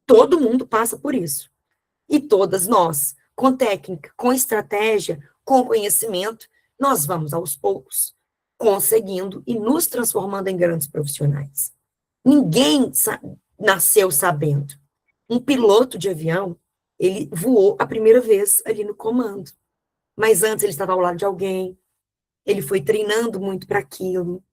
Todo mundo passa por isso. E todas nós, com técnica, com estratégia, com conhecimento, nós vamos aos poucos conseguindo e nos transformando em grandes profissionais. Ninguém nasceu sabendo. Um piloto de avião, ele voou a primeira vez ali no comando. Mas antes ele estava ao lado de alguém, ele foi treinando muito para aquilo,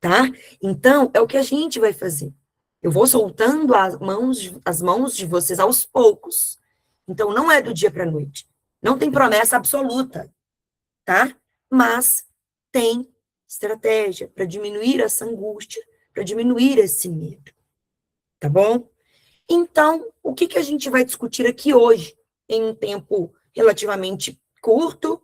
tá? Então, é o que a gente vai fazer. Eu vou soltando as mãos de vocês aos poucos. Então, não é do dia para a noite. Não tem promessa absoluta, tá? Mas tem estratégia para diminuir essa angústia, para diminuir esse medo, tá bom? Então, o que a gente vai discutir aqui hoje, em um tempo relativamente curto,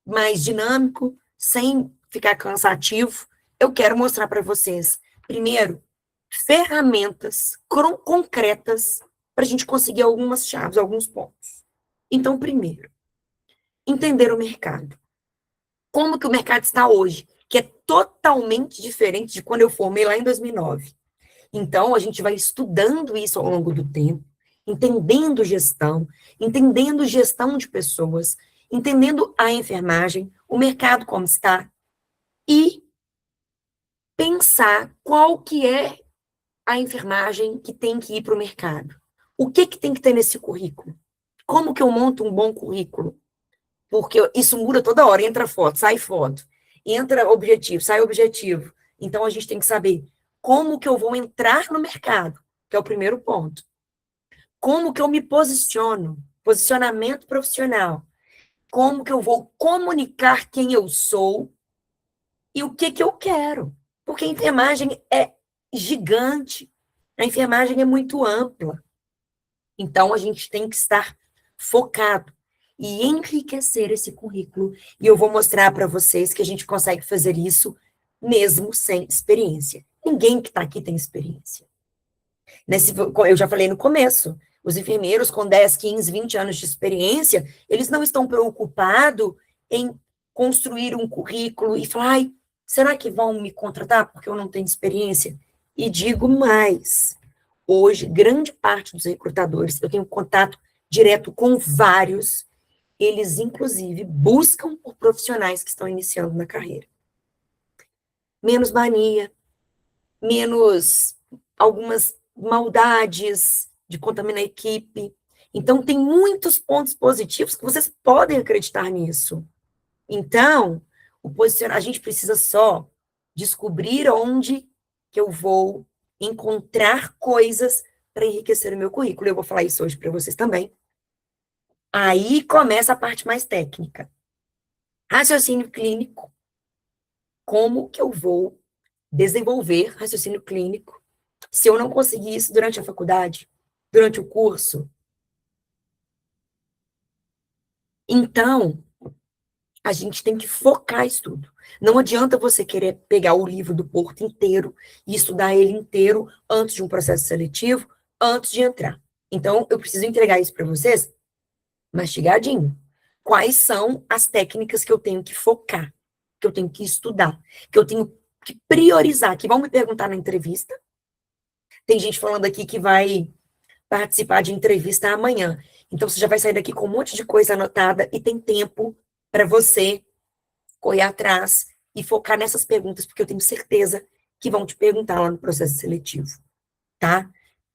mais dinâmico, sem ficar cansativo, eu quero mostrar para vocês, primeiro, ferramentas concretas para a gente conseguir algumas chaves, alguns pontos. Então, primeiro, entender o mercado. Como que o mercado está hoje, que é totalmente diferente de quando eu formei lá em 2009. Então, a gente vai estudando isso ao longo do tempo, entendendo gestão de pessoas, entendendo a enfermagem, o mercado como está, e pensar qual que é a enfermagem que tem que ir para o mercado. O que tem que ter nesse currículo? Como que eu monto um bom currículo? Porque isso muda toda hora, entra foto, entra objetivo, sai objetivo. Então, a gente tem que saber como que eu vou entrar no mercado, que é o primeiro ponto. Como que eu me posiciono, posicionamento profissional. Como que eu vou comunicar quem eu sou e o que eu quero. Porque a enfermagem é gigante, a enfermagem é muito ampla. Então, a gente tem que estar focado e enriquecer esse currículo. E eu vou mostrar para vocês que a gente consegue fazer isso mesmo sem experiência. Ninguém que está aqui tem experiência. Eu já falei no começo, os enfermeiros com 10, 15, 20 anos de experiência, eles não estão preocupados em construir um currículo e falar, ai, será que vão me contratar porque eu não tenho experiência? E digo mais, hoje, grande parte dos recrutadores, eu tenho contato direto com vários, eles, inclusive, buscam por profissionais que estão iniciando na carreira. Menos mania, menos algumas maldades de contaminar a equipe. Então, tem muitos pontos positivos que vocês podem acreditar nisso. Então, a gente precisa só descobrir onde que eu vou encontrar coisas para enriquecer o meu currículo. Eu vou falar isso hoje para vocês também. Aí começa a parte mais técnica. Raciocínio clínico. Como que eu vou desenvolver raciocínio clínico se eu não conseguir isso durante a faculdade, durante o curso? Então, a gente tem que focar estudo. Não adianta você querer pegar o livro do Porto inteiro e estudar ele inteiro antes de um processo seletivo, antes de entrar. Então, eu preciso entregar isso para vocês mastigadinho. Quais são as técnicas que eu tenho que focar, que eu tenho que estudar, que eu tenho que priorizar, que vão me perguntar na entrevista. Tem gente falando aqui que vai participar de entrevista amanhã. Então, você já vai sair daqui com um monte de coisa anotada e tem tempo para você correr atrás e focar nessas perguntas, porque eu tenho certeza que vão te perguntar lá no processo seletivo, tá?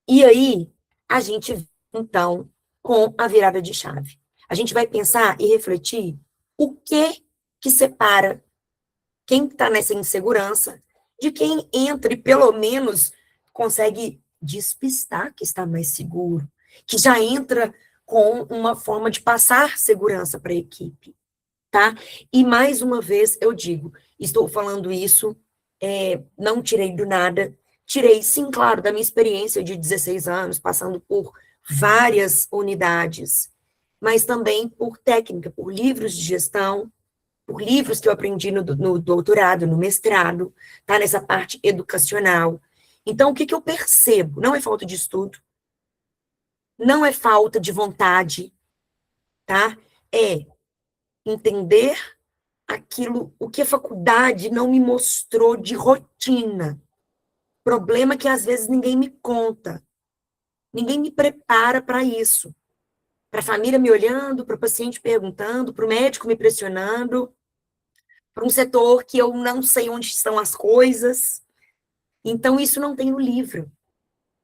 E aí, a gente, então, com a virada de chave. A gente vai pensar e refletir o que separa quem está nessa insegurança de quem entra e pelo menos consegue despistar que está mais seguro, que já entra com uma forma de passar segurança para a equipe, tá? E mais uma vez eu digo, estou falando isso, não tirei do nada, tirei, sim, claro, da minha experiência de 16 anos, passando por várias unidades, mas também por técnica, por livros de gestão, por livros que eu aprendi no doutorado, no mestrado, tá? Nessa parte educacional. Então, o que eu percebo? Não é falta de estudo, não é falta de vontade, tá? É entender o que a faculdade não me mostrou de rotina. Problema que às vezes ninguém me conta. Ninguém me prepara para isso. Para a família me olhando, para o paciente perguntando, para o médico me pressionando, para um setor que eu não sei onde estão as coisas. Então, isso não tem no livro,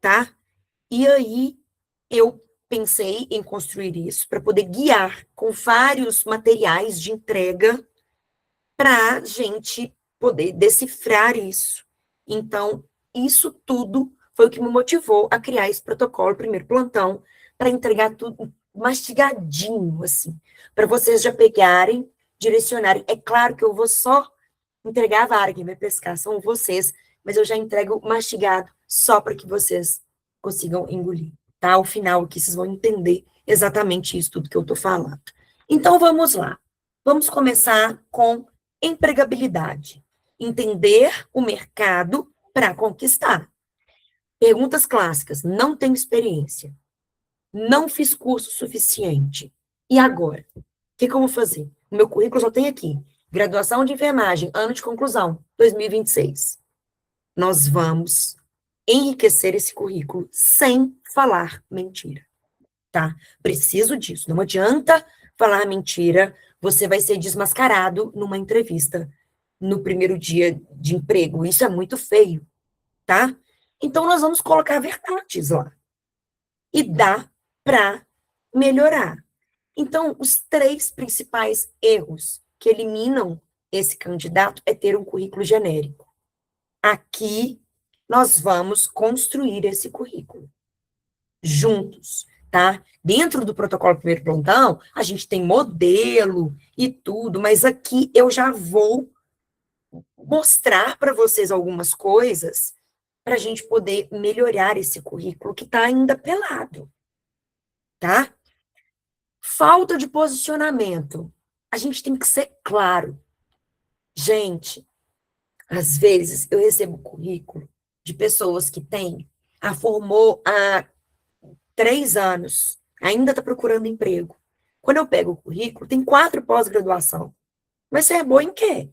tá? E aí, eu pensei em construir isso para poder guiar com vários materiais de entrega para a gente poder decifrar isso. Então, isso tudo foi o que me motivou a criar esse protocolo, primeiro plantão, para entregar tudo mastigadinho, assim, para vocês já pegarem, direcionarem. É claro que eu vou só entregar a vara, quem vai pescar são vocês, mas eu já entrego mastigado, só para que vocês consigam engolir, tá? Ao final aqui vocês vão entender exatamente isso tudo que eu estou falando. Então, vamos lá. Vamos começar com empregabilidade. Entender o mercado para conquistar. Perguntas clássicas. Não tenho experiência. Não fiz curso suficiente. E agora? O que eu vou fazer? O meu currículo só tem aqui. Graduação de enfermagem, ano de conclusão, 2026. Nós vamos enriquecer esse currículo sem falar mentira, tá? Preciso disso. Não adianta falar mentira, você vai ser desmascarado numa entrevista no primeiro dia de emprego. Isso é muito feio, tá? Então, nós vamos colocar verdades lá. E dá para melhorar. Então, os 3 principais erros que eliminam esse candidato é ter um currículo genérico. Aqui, nós vamos construir esse currículo juntos, tá? Dentro do protocolo primeiro plantão, a gente tem modelo e tudo, mas aqui eu já vou mostrar para vocês algumas coisas para a gente poder melhorar esse currículo que está ainda pelado, tá? Falta de posicionamento. A gente tem que ser claro. Gente, às vezes eu recebo currículo de pessoas que têm, formou há 3 anos, ainda está procurando emprego. Quando eu pego o currículo, tem 4 pós-graduação. Mas você é boa em quê?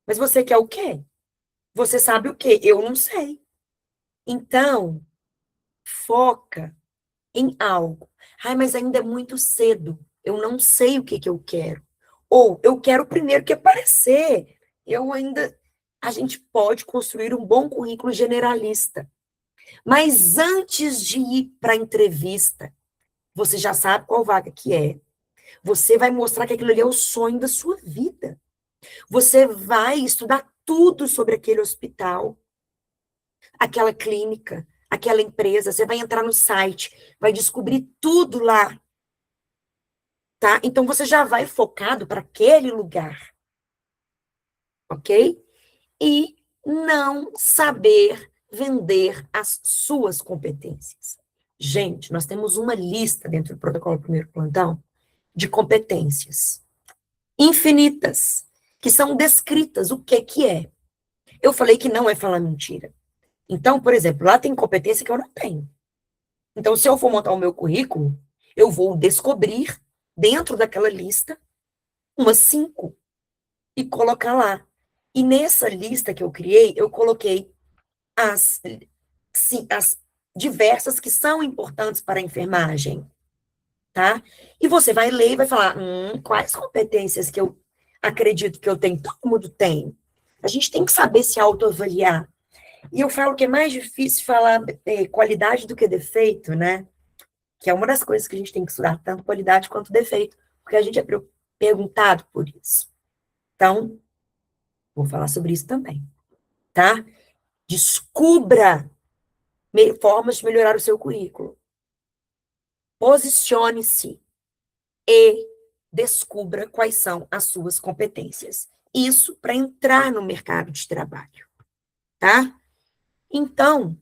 Mas você quer o quê? Você sabe o quê? Eu não sei. Então, foca em algo. Ai, mas ainda é muito cedo. Eu não sei o que que eu quero. Ou eu quero primeiro que aparecer. Eu ainda. A gente pode construir um bom currículo generalista. Mas antes de ir para a entrevista, você já sabe qual vaga que é. Você vai mostrar que aquilo ali é o sonho da sua vida. Você vai estudar tudo sobre aquele hospital, aquela clínica, aquela empresa. Você vai entrar no site, vai descobrir tudo lá, tá? Então você já vai focado para aquele lugar, ok? E não saber vender as suas competências. Gente, nós temos uma lista dentro do protocolo primeiro plantão de competências infinitas, que são descritas o que é. Eu falei que não é falar mentira. Então, por exemplo, lá tem competência que eu não tenho. Então, se eu for montar o meu currículo, eu vou descobrir dentro daquela lista umas 5 e colocar lá. E nessa lista que eu criei, eu coloquei as, as diversas que são importantes para a enfermagem, tá? E você vai ler e vai falar, quais competências que eu acredito que eu tenho? Todo mundo tem. A gente tem que saber se autoavaliar. E eu falo que é mais difícil falar qualidade do que defeito, né? Que é uma das coisas que a gente tem que estudar, tanto qualidade quanto defeito, porque a gente é perguntado por isso. Então, vou falar sobre isso também, tá? Descubra formas de melhorar o seu currículo. Posicione-se e descubra quais são as suas competências. Isso para entrar no mercado de trabalho, tá? Então,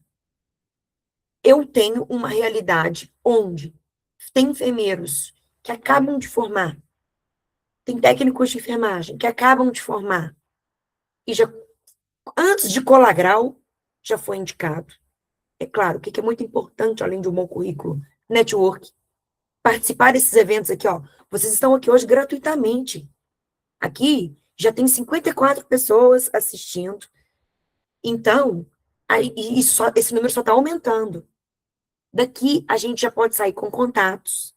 eu tenho uma realidade onde tem enfermeiros que acabam de formar, tem técnicos de enfermagem que acabam de formar, e já, antes de colar grau, já foi indicado. É claro, o que é muito importante, além de um bom currículo? Network. Participar desses eventos aqui, ó. Vocês estão aqui hoje gratuitamente. Aqui já tem 54 pessoas assistindo. Então, esse número só está aumentando. Daqui a gente já pode sair com contatos,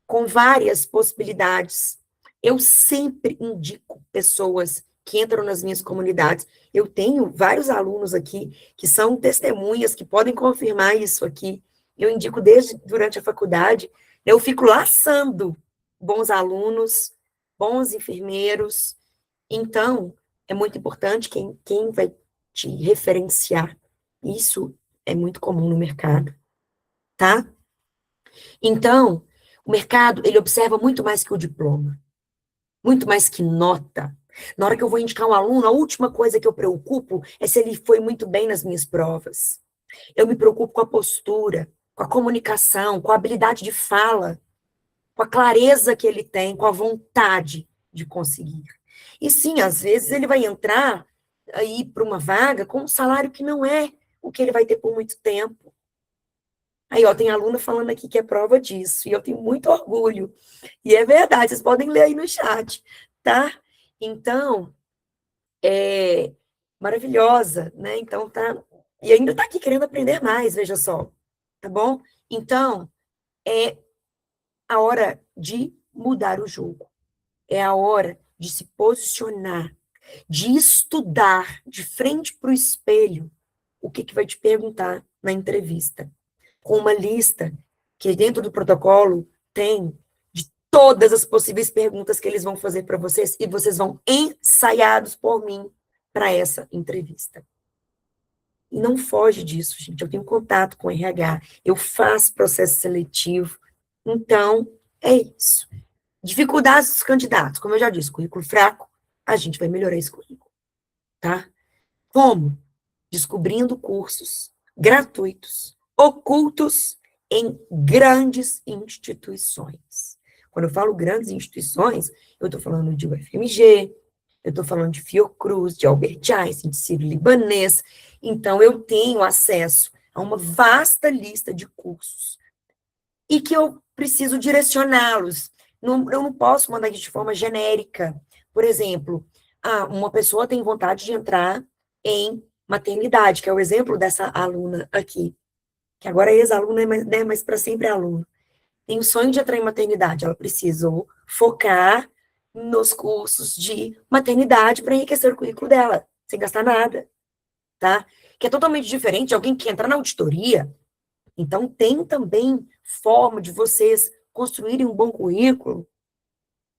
com várias possibilidades. Eu sempre indico pessoas que entram nas minhas comunidades. Eu tenho vários alunos aqui que são testemunhas, que podem confirmar isso aqui. Eu indico desde durante a faculdade, eu fico laçando bons alunos, bons enfermeiros. Então, é muito importante quem vai te referenciar. Isso é muito comum no mercado, tá? Então, o mercado, ele observa muito mais que o diploma, muito mais que nota. Na hora que eu vou indicar um aluno, a última coisa que eu preocupo é se ele foi muito bem nas minhas provas. Eu me preocupo com a postura, com a comunicação, com a habilidade de fala, com a clareza que ele tem, com a vontade de conseguir. E sim, às vezes ele vai entrar aí para uma vaga com um salário que não é o que ele vai ter por muito tempo. Aí, ó, tem aluno falando aqui que é prova disso, e eu tenho muito orgulho. E é verdade, vocês podem ler aí no chat, tá? Então, é maravilhosa, né? Então, tá. E ainda tá aqui querendo aprender mais, veja só, tá bom? Então, é a hora de mudar o jogo. É a hora de se posicionar, de estudar de frente para o espelho o que vai te perguntar na entrevista. Com uma lista que dentro do protocolo tem de todas as possíveis perguntas que eles vão fazer para vocês e vocês vão ensaiados por mim para essa entrevista. E não foge disso, gente. Eu tenho contato com o RH, eu faço processo seletivo. Então, é isso. Dificuldades dos candidatos, como eu já disse, currículo fraco, a gente vai melhorar esse currículo, tá? Como? Descobrindo cursos gratuitos, ocultos em grandes instituições. Quando eu falo grandes instituições, eu estou falando de UFMG, eu estou falando de Fiocruz, de Albert Einstein, de Sírio-Libanês. Então, eu tenho acesso a uma vasta lista de cursos e que eu preciso direcioná-los. Eu não posso mandar de forma genérica. Por exemplo, uma pessoa tem vontade de entrar em maternidade, que é o exemplo dessa aluna aqui, que agora é ex-aluna, né, mas para sempre é aluna. Tem o sonho de entrar em maternidade, ela precisou focar nos cursos de maternidade para enriquecer o currículo dela, sem gastar nada, tá? Que é totalmente diferente de alguém que entra na auditoria. Então, tem também forma de vocês construírem um bom currículo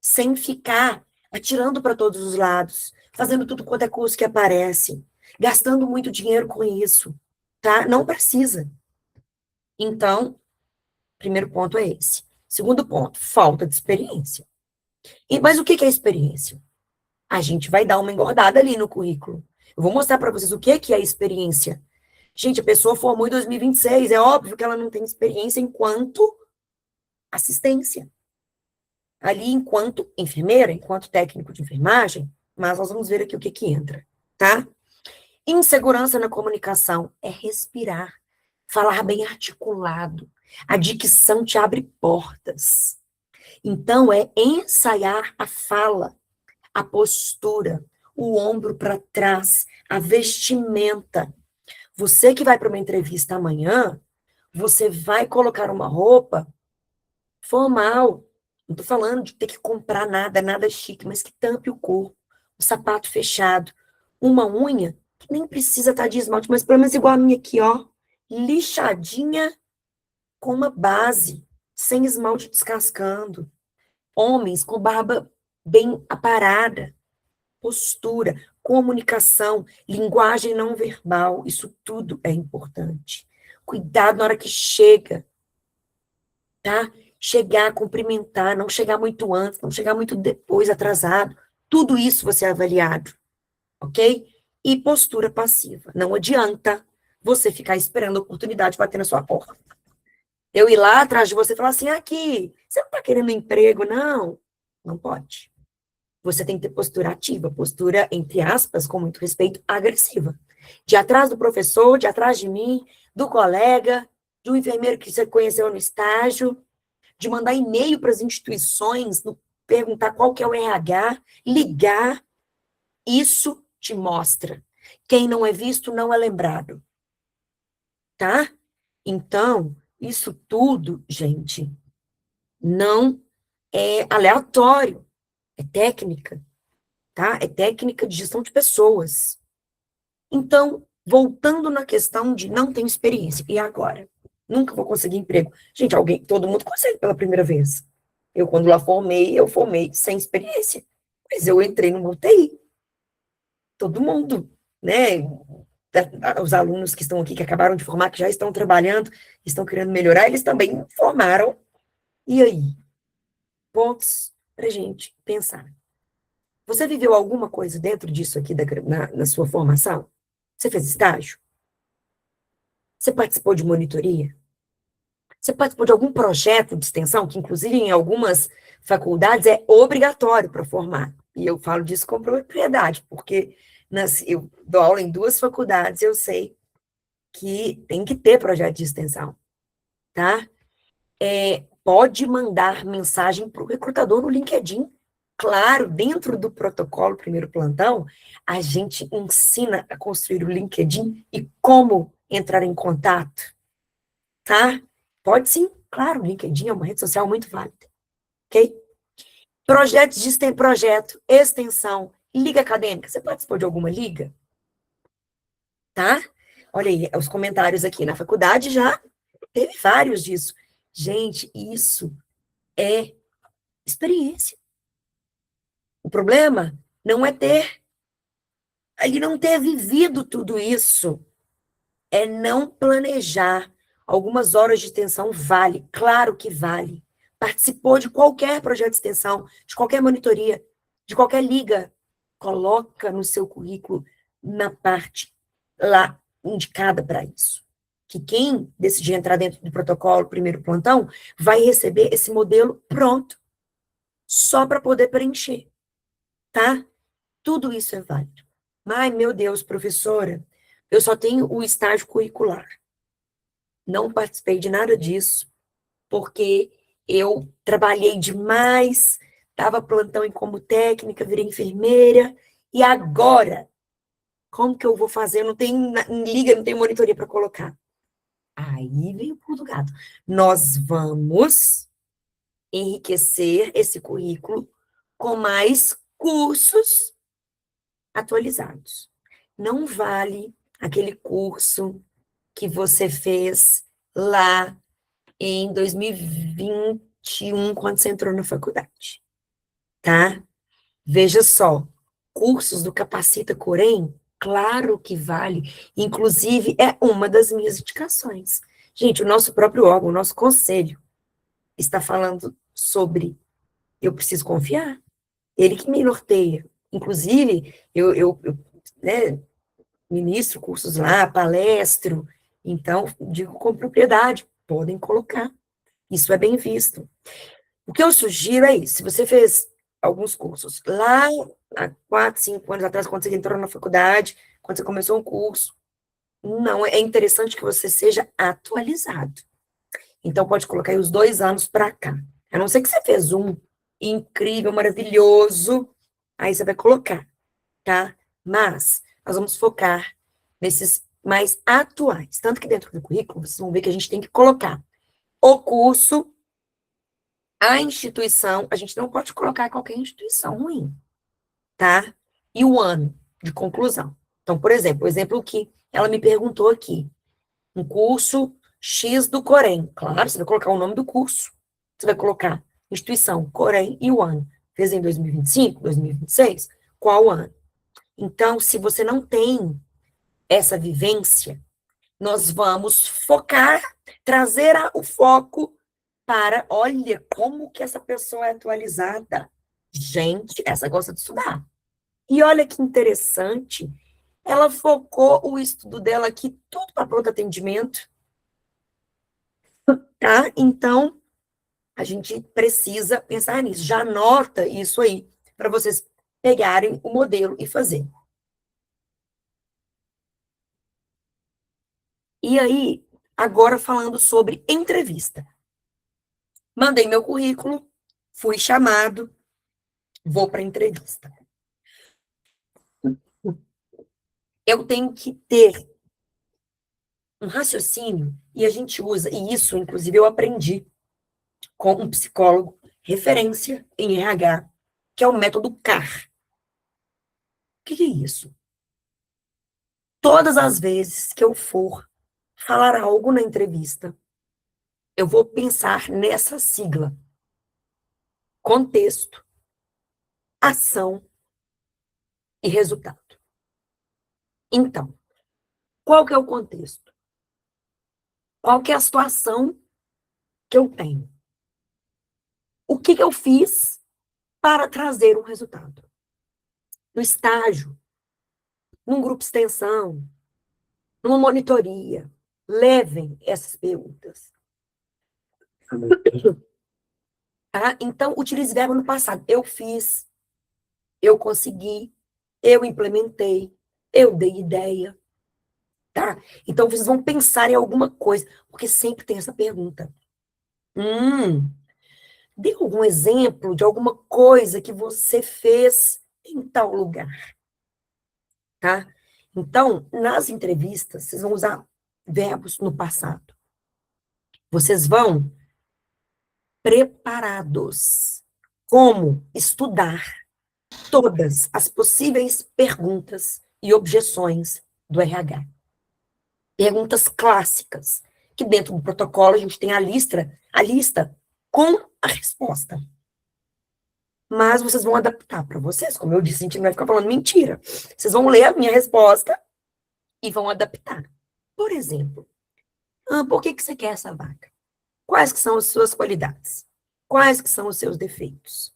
sem ficar atirando para todos os lados, fazendo tudo quanto é curso que aparece, gastando muito dinheiro com isso, tá? Não precisa. Então, primeiro ponto é esse. Segundo ponto, falta de experiência. Mas o que é experiência? A gente vai dar uma engordada ali no currículo. Eu vou mostrar para vocês o que é experiência. Gente, a pessoa formou em 2026, é óbvio que ela não tem experiência enquanto assistência. Ali, enquanto enfermeira, enquanto técnico de enfermagem, mas nós vamos ver aqui o que entra, tá? Insegurança na comunicação é respirar, falar bem articulado. A dicção te abre portas. Então, é ensaiar a fala, a postura, o ombro para trás, a vestimenta. Você que vai para uma entrevista amanhã, você vai colocar uma roupa formal. Não estou falando de ter que comprar nada, nada chique, mas que tampe o corpo, o sapato fechado, uma unha que nem precisa estar de esmalte, mas pelo menos igual a minha aqui, ó, lixadinha com uma base, sem esmalte descascando. Homens com barba bem aparada, postura, comunicação, linguagem não verbal, isso tudo é importante. Cuidado na hora que chega, tá? Chegar, cumprimentar, não chegar muito antes, não chegar muito depois, atrasado. Tudo isso você é avaliado, ok? E postura passiva. Não adianta você ficar esperando a oportunidade bater na sua porta. Eu ir lá atrás de você e falar assim, aqui, você não está querendo emprego, não? Não pode. Você tem que ter postura ativa, postura, entre aspas, com muito respeito, agressiva. De atrás do professor, de atrás de mim, do colega, do enfermeiro que você conheceu no estágio, de mandar e-mail para as instituições, perguntar qual que é o RH, ligar. Isso te mostra. Quem não é visto não é lembrado. Tá? Então, isso tudo, gente, não é aleatório, é técnica, tá? É técnica de gestão de pessoas. Então, voltando na questão de não ter experiência, e agora? Nunca vou conseguir emprego. Gente, todo mundo consegue pela primeira vez. Eu, quando lá formei, eu formei sem experiência. Mas eu entrei no UTI. Todo mundo, né? Os alunos que estão aqui, que acabaram de formar, que já estão trabalhando, estão querendo melhorar, eles também formaram. E aí? Pontos para gente pensar. Você viveu alguma coisa dentro disso aqui na sua formação? Você fez estágio? Você participou de monitoria? Você participou de algum projeto de extensão, que inclusive em algumas faculdades é obrigatório para formar? E eu falo disso com propriedade, porque eu dou aula em 2 faculdades, eu sei que tem que ter projeto de extensão, tá? Pode mandar mensagem para o recrutador no LinkedIn. Claro, dentro do protocolo Primeiro Plantão, a gente ensina a construir o LinkedIn e como entrar em contato, tá? Pode sim, claro, o LinkedIn é uma rede social muito válida, ok? Projeto, extensão, liga acadêmica. Você participou de alguma liga? Tá? Olha aí, os comentários aqui na faculdade já teve vários disso. Gente, isso é experiência. O problema não é ele não ter vivido tudo isso, é não planejar. Algumas horas de extensão vale, claro que vale. Participou de qualquer projeto de extensão, de qualquer monitoria, de qualquer liga, coloca no seu currículo na parte lá indicada para isso. Que quem decidir entrar dentro do protocolo primeiro plantão vai receber esse modelo pronto, só para poder preencher, tá? Tudo isso é válido. Ai, meu Deus, professora, eu só tenho o estágio curricular. Não participei de nada disso, porque eu trabalhei demais, dava plantão em como técnica, virei enfermeira, e agora, como que eu vou fazer? Eu não tenho liga, não tenho monitoria para colocar. Aí vem o pulo do gato. Nós vamos enriquecer esse currículo com mais cursos atualizados. Não vale aquele curso que você fez lá em 2021, quando você entrou na faculdade, tá? Veja só, cursos do Capacita Corém, claro que vale, inclusive é uma das minhas indicações. Gente, o nosso próprio órgão, o nosso conselho, está falando sobre eu preciso confiar, ele que me norteia. Inclusive, né, ministro cursos lá, palestro, então, digo com propriedade, podem colocar. Isso é bem visto. O que eu sugiro é isso, se você fez alguns cursos lá há 4, 5 anos atrás, quando você entrou na faculdade, quando você começou um curso, não, é interessante que você seja atualizado. Então, pode colocar aí os 2 anos para cá. A não ser que você fez um incrível, maravilhoso, aí você vai colocar, tá? Mas nós vamos focar nesses mais atuais. Tanto que dentro do currículo, vocês vão ver que a gente tem que colocar o curso, a instituição, a gente não pode colocar qualquer instituição ruim, tá? E o ano de conclusão. Então, por exemplo, o exemplo que ela me perguntou aqui, um curso X do Corém. Claro, você vai colocar o nome do curso. Você vai colocar instituição, Corém e o ano. Fez em 2025, 2026? Qual ano? Então, se você não tem essa vivência, nós vamos focar, trazer o foco para, olha, como que essa pessoa é atualizada. Gente, essa gosta de estudar. E olha que interessante, ela focou o estudo dela aqui tudo para pronto atendimento, tá? Então, a gente precisa pensar nisso. Já anota isso aí, para vocês pegarem o modelo e fazer. E aí, agora falando sobre entrevista. Mandei meu currículo, fui chamado, vou para a entrevista. Eu tenho que ter um raciocínio, e a gente usa, e isso, inclusive, eu aprendi com um psicólogo, referência em RH, que é o método CAR. O que é isso? Todas as vezes que eu for falar algo na entrevista, eu vou pensar nessa sigla: contexto, ação e resultado. Então, qual que é o contexto? Qual que é a situação que eu tenho? O que eu fiz para trazer um resultado? No estágio, num grupo de extensão, numa monitoria. Levem essas perguntas. Tá? Então, utilize verbo no passado. Eu fiz, eu consegui, eu implementei, eu dei ideia. Tá? Então, vocês vão pensar em alguma coisa, porque sempre tem essa pergunta. Dê algum exemplo de alguma coisa que você fez em tal lugar, tá? Então, nas entrevistas, vocês vão usar verbos no passado. Vocês vão preparados. Como estudar todas as possíveis perguntas e objeções do RH. Perguntas clássicas, que dentro do protocolo a gente tem a lista com a resposta. Mas vocês vão adaptar para vocês. Como eu disse, a gente não vai ficar falando mentira. Vocês vão ler a minha resposta e vão adaptar. Por exemplo, por que você quer essa vaga? Quais que são as suas qualidades? Quais que são os seus defeitos?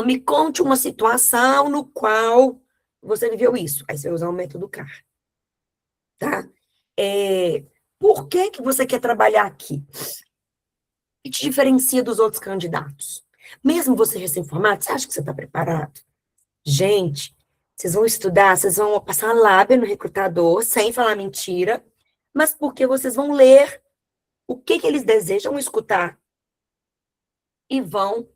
Me conte uma situação no qual você viveu isso. Aí você vai usar o método CAR. Tá? Por que você quer trabalhar aqui? O que te diferencia dos outros candidatos? Mesmo você recém-formado, você acha que você está preparado? Gente, vocês vão estudar, vocês vão passar a lábia no recrutador, sem falar mentira, mas porque vocês vão ler o que eles desejam escutar e vão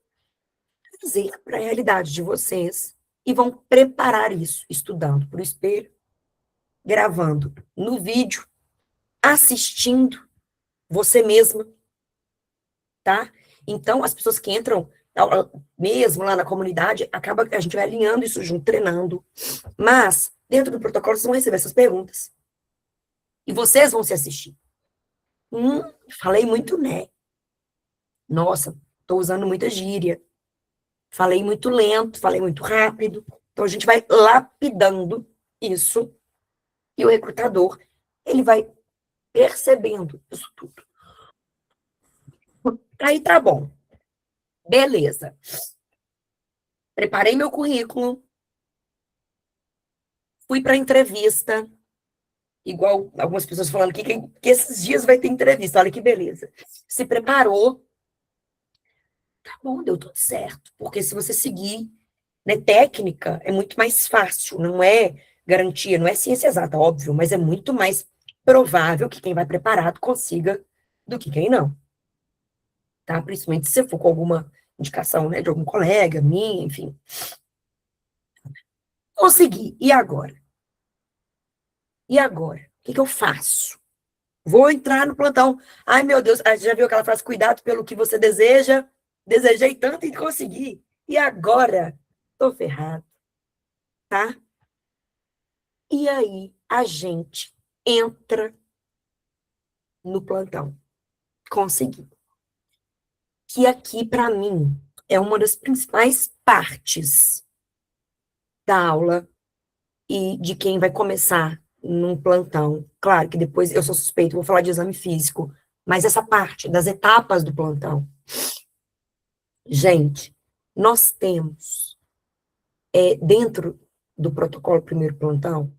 trazer para a realidade de vocês e vão preparar isso, estudando por espelho, gravando no vídeo, assistindo você mesma, tá? Então, as pessoas que entram mesmo lá na comunidade, acaba que a gente vai alinhando isso junto, treinando. Mas, dentro do protocolo, vocês vão receber essas perguntas. E vocês vão se assistir. Falei muito né. Nossa, estou usando muita gíria. Falei muito lento, falei muito rápido. Então, a gente vai lapidando isso. E o recrutador, ele vai percebendo isso tudo. Aí tá bom. Beleza. Preparei meu currículo. Fui para a entrevista. Igual algumas pessoas falando que esses dias vai ter entrevista. Olha que beleza. Se preparou. Tá bom, deu tudo certo. Porque se você seguir, né, técnica, é muito mais fácil. Não é garantia, não é ciência exata, óbvio, mas é muito mais provável que quem vai preparado consiga do que quem não. Tá? Principalmente se você for com alguma indicação, né, de algum colega, minha, enfim. Consegui. E agora? E agora? O que eu faço? Vou entrar no plantão. Ai, meu Deus, já viu aquela frase, cuidado pelo que você deseja? Desejei tanto e consegui. E agora? Tô ferrado, tá? E aí, a gente entra no plantão. Consegui. Que aqui, para mim, é uma das principais partes da aula e de quem vai começar num plantão. Claro que depois eu sou suspeito, vou falar de exame físico, mas essa parte das etapas do plantão. Gente, nós temos, dentro do protocolo primeiro plantão,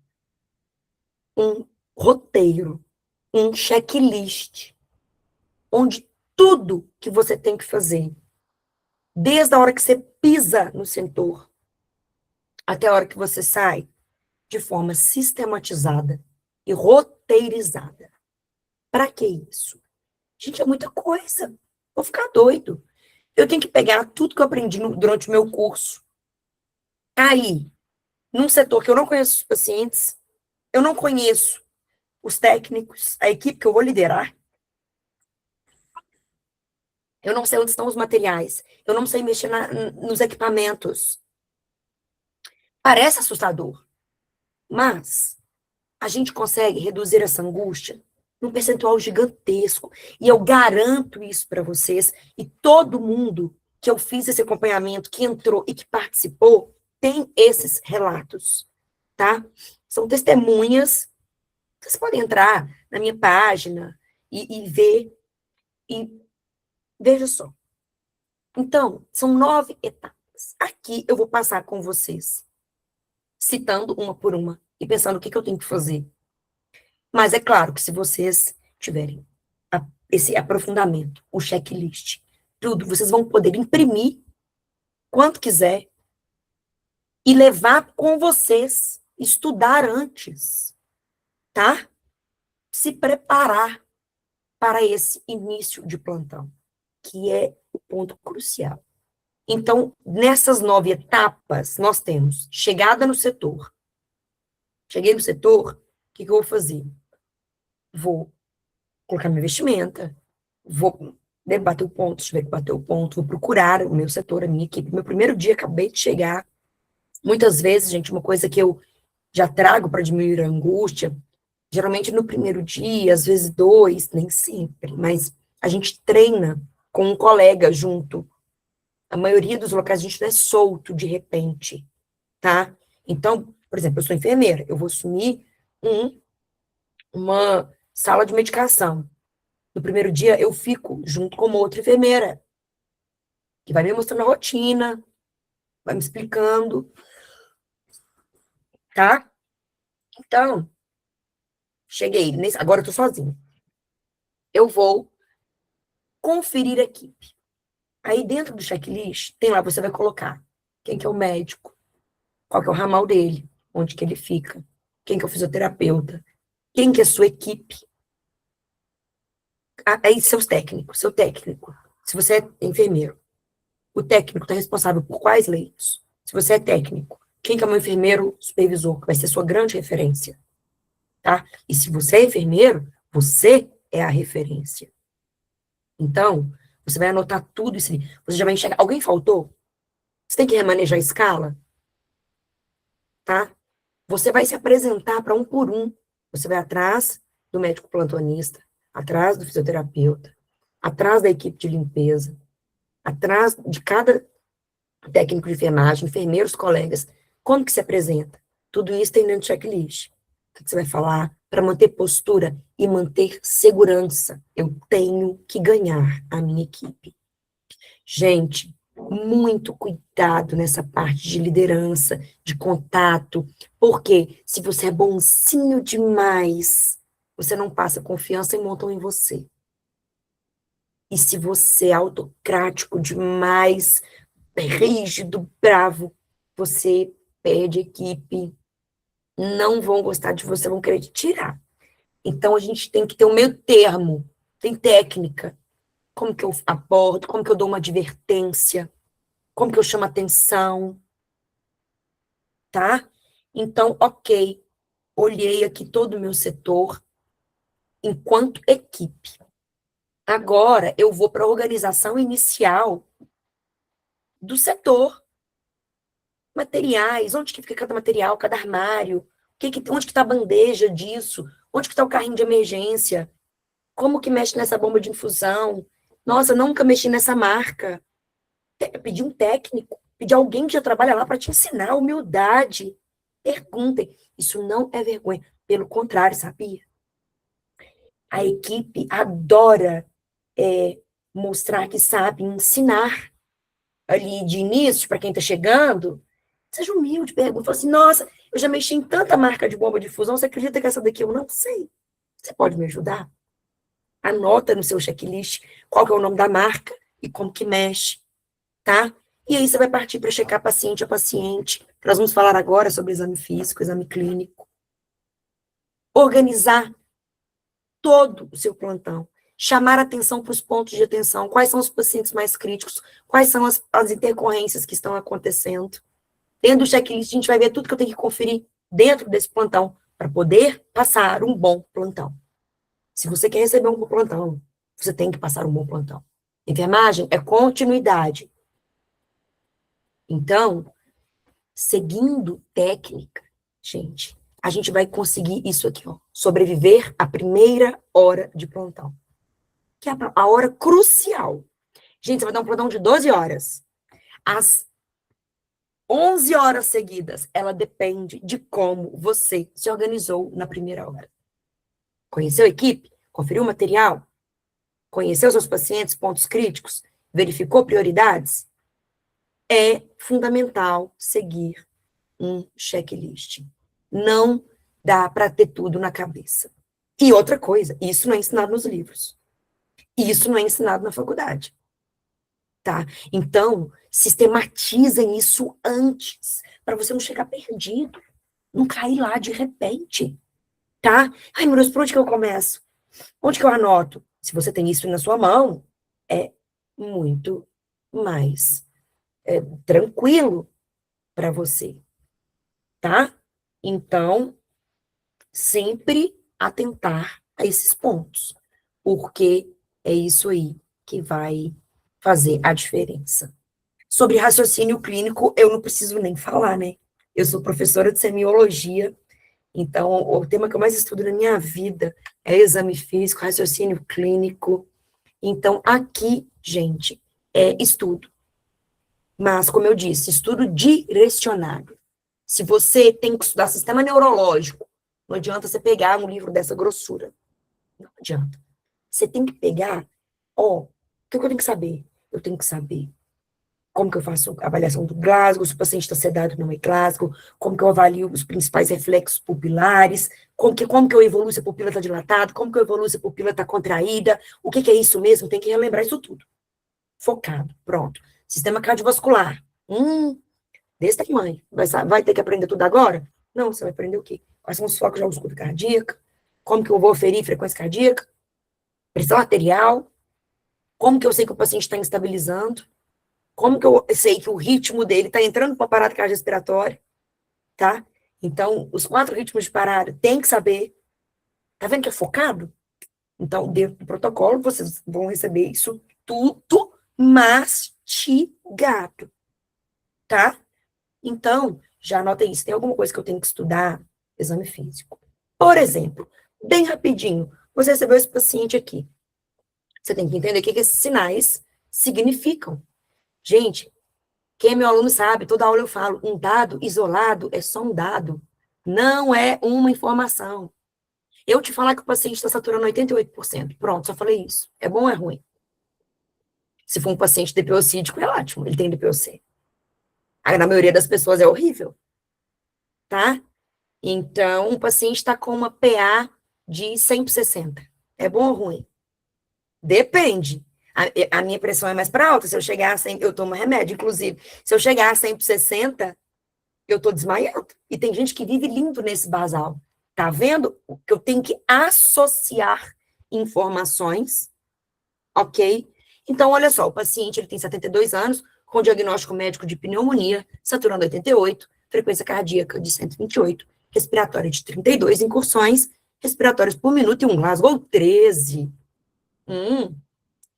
um roteiro, um checklist, onde tudo que você tem que fazer, desde a hora que você pisa no setor, até a hora que você sai, de forma sistematizada e roteirizada. Para que isso? Gente, é muita coisa. Vou ficar doido. Eu tenho que pegar tudo que eu aprendi durante o meu curso. Aí, num setor que eu não conheço os pacientes, eu não conheço os técnicos, a equipe que eu vou liderar. Eu não sei onde estão os materiais. Eu não sei mexer nos equipamentos. Parece assustador, mas a gente consegue reduzir essa angústia num percentual gigantesco. E eu garanto isso para vocês. E todo mundo que eu fiz esse acompanhamento, que entrou e que participou, tem esses relatos, tá? São testemunhas. Vocês podem entrar na minha página e ver. E veja só. Então, são 9 etapas. Aqui eu vou passar com vocês, citando uma por uma e pensando o que eu tenho que fazer. Mas é claro que se vocês tiverem esse aprofundamento, o checklist, tudo, vocês vão poder imprimir quanto quiser e levar com vocês, estudar antes, tá? Se preparar para esse início de plantão, que é o ponto crucial. Então, nessas 9 etapas, nós temos chegada no setor. Cheguei no setor, o que eu vou fazer? Vou colocar minha vestimenta, vou bater o ponto, se tiver que bater o ponto, vou procurar o meu setor, a minha equipe. Meu primeiro dia, acabei de chegar. Muitas vezes, gente, uma coisa que eu já trago para diminuir a angústia, geralmente no primeiro dia, às vezes 2, nem sempre, mas a gente treina com um colega junto. A maioria dos locais a gente não é solto de repente, tá? Então, por exemplo, eu sou enfermeira, eu vou assumir uma sala de medicação. No primeiro dia, eu fico junto com uma outra enfermeira, que vai me mostrando a rotina, vai me explicando, tá? Então, cheguei, agora eu tô sozinha. Eu vou conferir a equipe. Aí, dentro do checklist, tem lá, você vai colocar quem que é o médico, qual que é o ramal dele, onde que ele fica, quem que é o fisioterapeuta, quem que é a sua equipe. Aí, seus técnicos, seu técnico. Se você é enfermeiro, o técnico está responsável por quais leitos? Se você é técnico, quem que é o meu enfermeiro supervisor, que vai ser sua grande referência, tá? E se você é enfermeiro, você é a referência. Então, você vai anotar tudo isso ali. Você já vai enxergar. Alguém faltou? Você tem que remanejar a escala, tá? Você vai se apresentar para um por um. Você vai atrás do médico plantonista, atrás do fisioterapeuta, atrás da equipe de limpeza, atrás de cada técnico de enfermagem, enfermeiros, colegas. Como que se apresenta? Tudo isso tem dentro do checklist. O que você vai falar para manter postura e manter segurança? Eu tenho que ganhar a minha equipe. Gente, muito cuidado nessa parte de liderança, de contato, porque se você é bonzinho demais, você não passa confiança e montam em você. E se você é autocrático demais, rígido, bravo, você perde equipe, não vão gostar de você, vão querer te tirar. Então, a gente tem que ter um meio termo, tem técnica, como que eu abordo, como que eu dou uma advertência, como que eu chamo atenção, tá? Então, ok, olhei aqui todo o meu setor enquanto equipe. Agora, eu vou para a organização inicial do setor. Materiais, onde que fica cada material, cada armário, onde que está a bandeja disso, onde que está o carrinho de emergência, como que mexe nessa bomba de infusão, nossa, nunca mexi nessa marca, pedir um técnico, pedir alguém que já trabalha lá para te ensinar, humildade, perguntem, isso não é vergonha, pelo contrário, sabia? A equipe adora mostrar que sabe ensinar ali de início, para quem está chegando. Seja humilde, pergunta. Fala assim, nossa, eu já mexi em tanta marca de bomba de fusão, você acredita que essa daqui eu não sei? Você pode me ajudar? Anota no seu checklist qual que é o nome da marca e como que mexe, tá? E aí você vai partir para checar paciente a paciente. Nós vamos falar agora sobre exame físico, exame clínico. Organizar todo o seu plantão. Chamar atenção para os pontos de atenção. Quais são os pacientes mais críticos? Quais são as intercorrências que estão acontecendo? Dentro do checklist, a gente vai ver tudo que eu tenho que conferir dentro desse plantão. para poder passar um bom plantão. Se você quer receber um bom plantão, você tem que passar um bom plantão. Enfermagem é continuidade. Então, seguindo técnica, gente, a gente vai conseguir isso aqui, ó, sobreviver à primeira hora de plantão, que é a hora crucial. Gente, você vai dar um plantão de 12 horas. As 11 horas seguidas, ela depende de como você se organizou na primeira hora. Conheceu a equipe? Conferiu o material? Conheceu seus pacientes, pontos críticos? Verificou prioridades? É fundamental seguir um checklist. Não dá para ter tudo na cabeça. E outra coisa, isso não é ensinado nos livros. Isso não é ensinado na faculdade. Tá? Então, sistematizem isso antes, para você não chegar perdido, não cair lá de repente, tá? Ai, meu Deus, por onde que eu começo? Onde que eu anoto? Se você tem isso na sua mão, é muito mais tranquilo para você, tá? Então, sempre atentar a esses pontos, porque é isso aí que vai fazer a diferença. Sobre raciocínio clínico, eu não preciso nem falar, né? Eu sou professora de semiologia, então o tema que eu mais estudo na minha vida é exame físico, raciocínio clínico. Então, aqui, gente, é estudo. Mas, como eu disse, estudo direcionado. Se você tem que estudar sistema neurológico, não adianta você pegar um livro dessa grossura. Não adianta. Você tem que pegar, ó, o que eu tenho que saber? Eu tenho que saber como que eu faço a avaliação do Glasgow, se o paciente está sedado ou não é Glasgow, como que eu avalio os principais reflexos pupilares, como que eu evoluo se a pupila está dilatada, como que eu evoluo se a pupila está contraída, o que é isso mesmo, tem que relembrar isso tudo. Focado, pronto. Sistema cardiovascular, desse tamanho, vai ter que aprender tudo agora? Não, você vai aprender o quê? Quais são os focos de ausculta cardíaca, como que eu vou aferir frequência cardíaca, pressão arterial, como que eu sei que o paciente está instabilizando, como que eu sei que o ritmo dele está entrando para o aparato cardiorrespiratório, tá? Então, os 4 ritmos de parada, tem que saber. Tá vendo que é focado? Então, dentro do protocolo, vocês vão receber isso tudo mastigado, tá? Então, já anotem isso. Tem alguma coisa que eu tenho que estudar? Exame físico. Por exemplo, bem rapidinho, você recebeu esse paciente aqui. Você tem que entender o que esses sinais significam. Gente, quem é meu aluno sabe, toda aula eu falo, um dado isolado é só um dado, não é uma informação. Eu te falar que o paciente está saturando 88%, pronto, só falei isso. É bom ou é ruim? Se for um paciente DPOcídico, é ótimo, ele tem DPOC. Na maioria das pessoas é horrível, tá? Então, um paciente está com uma PA de 160. É bom ou ruim? Depende. A minha pressão é mais para alta. Se eu chegar a 100, eu tomo remédio, inclusive. Se eu chegar a 160, eu tô desmaiando. E tem gente que vive lindo nesse basal. Tá vendo? Que eu tenho que associar informações, ok? Então, olha só, o paciente ele tem 72 anos, com diagnóstico médico de pneumonia, saturando 88, frequência cardíaca de 128, respiratória de 32 incursões, respiratórias por minuto e um Glasgow 13. O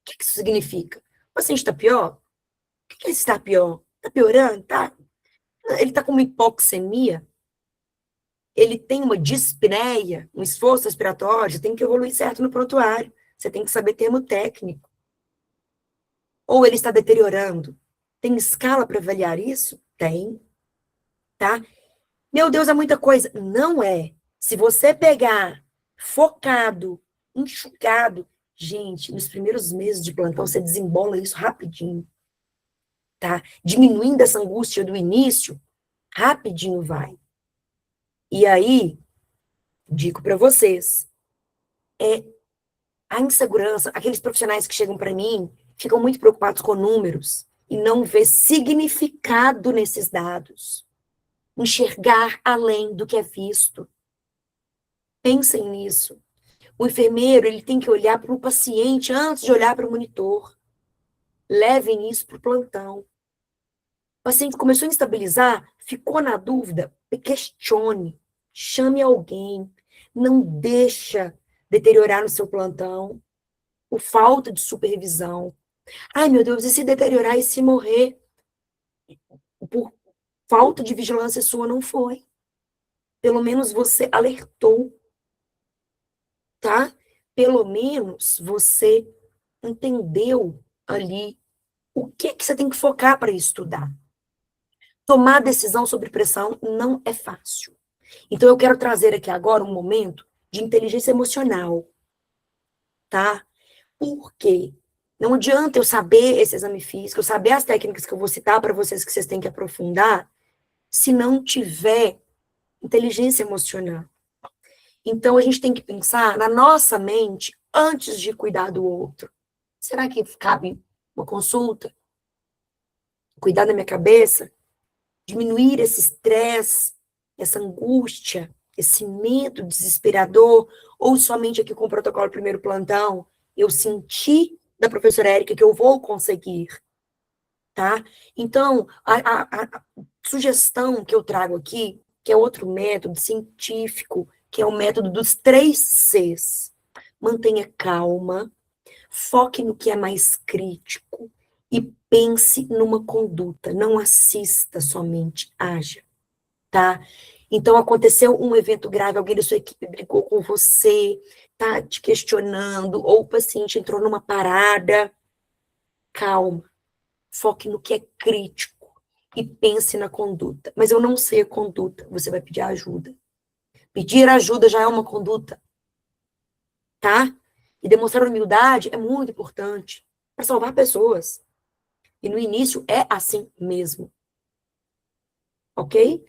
que isso significa? O paciente está pior? O que está pior? Está piorando? Tá? Ele está com uma hipoxemia? Ele tem uma dispneia, um esforço respiratório? Você tem que evoluir certo no prontuário. Você tem que saber termo técnico. Ou ele está deteriorando? Tem escala para avaliar isso? Tem. Tá? Meu Deus, é muita coisa. Não é. Se você pegar focado, enxugado, gente, nos primeiros meses de plantão, você desembola isso rapidinho. Tá? Diminuindo essa angústia do início, rapidinho vai. E aí, digo para vocês, a insegurança, aqueles profissionais que chegam para mim, ficam muito preocupados com números e não vê significado nesses dados. Enxergar além do que é visto. Pensem nisso. O enfermeiro, ele tem que olhar para o paciente antes de olhar para o monitor. Levem isso para o plantão. O paciente começou a instabilizar, ficou na dúvida, questione. chame alguém, não deixa deteriorar no seu plantão, por falta de supervisão. Ai, meu Deus, e se deteriorar e se morrer? Por falta de vigilância sua, não foi. Pelo menos você alertou, tá? Pelo menos você entendeu ali o que que você tem que focar para estudar. Tomar decisão sobre pressão não é fácil. Então, eu quero trazer aqui agora um momento de inteligência emocional, tá? Por quê? Não adianta eu saber esse exame físico, eu saber as técnicas que eu vou citar para vocês que vocês têm que aprofundar, se não tiver inteligência emocional. Então, a gente tem que pensar na nossa mente antes de cuidar do outro. Será que cabe uma consulta? Cuidar da minha cabeça? Diminuir esse estresse, essa angústia, esse medo desesperador, ou somente aqui com o protocolo primeiro plantão, eu senti da professora Érica que eu vou conseguir, tá? Então, a sugestão que eu trago aqui, que é outro método científico, que é o método dos 3 Cs. Mantenha calma, foque no que é mais crítico e pense numa conduta, não assista somente, haja, tá? Então, aconteceu um evento grave, alguém da sua equipe brigou com você, tá te questionando, ou o paciente entrou numa parada, calma, foque no que é crítico e pense na conduta. Mas eu não sei a conduta, você vai pedir ajuda. Pedir ajuda já é uma conduta, tá? E demonstrar humildade é muito importante para salvar pessoas. E no início é assim mesmo, ok?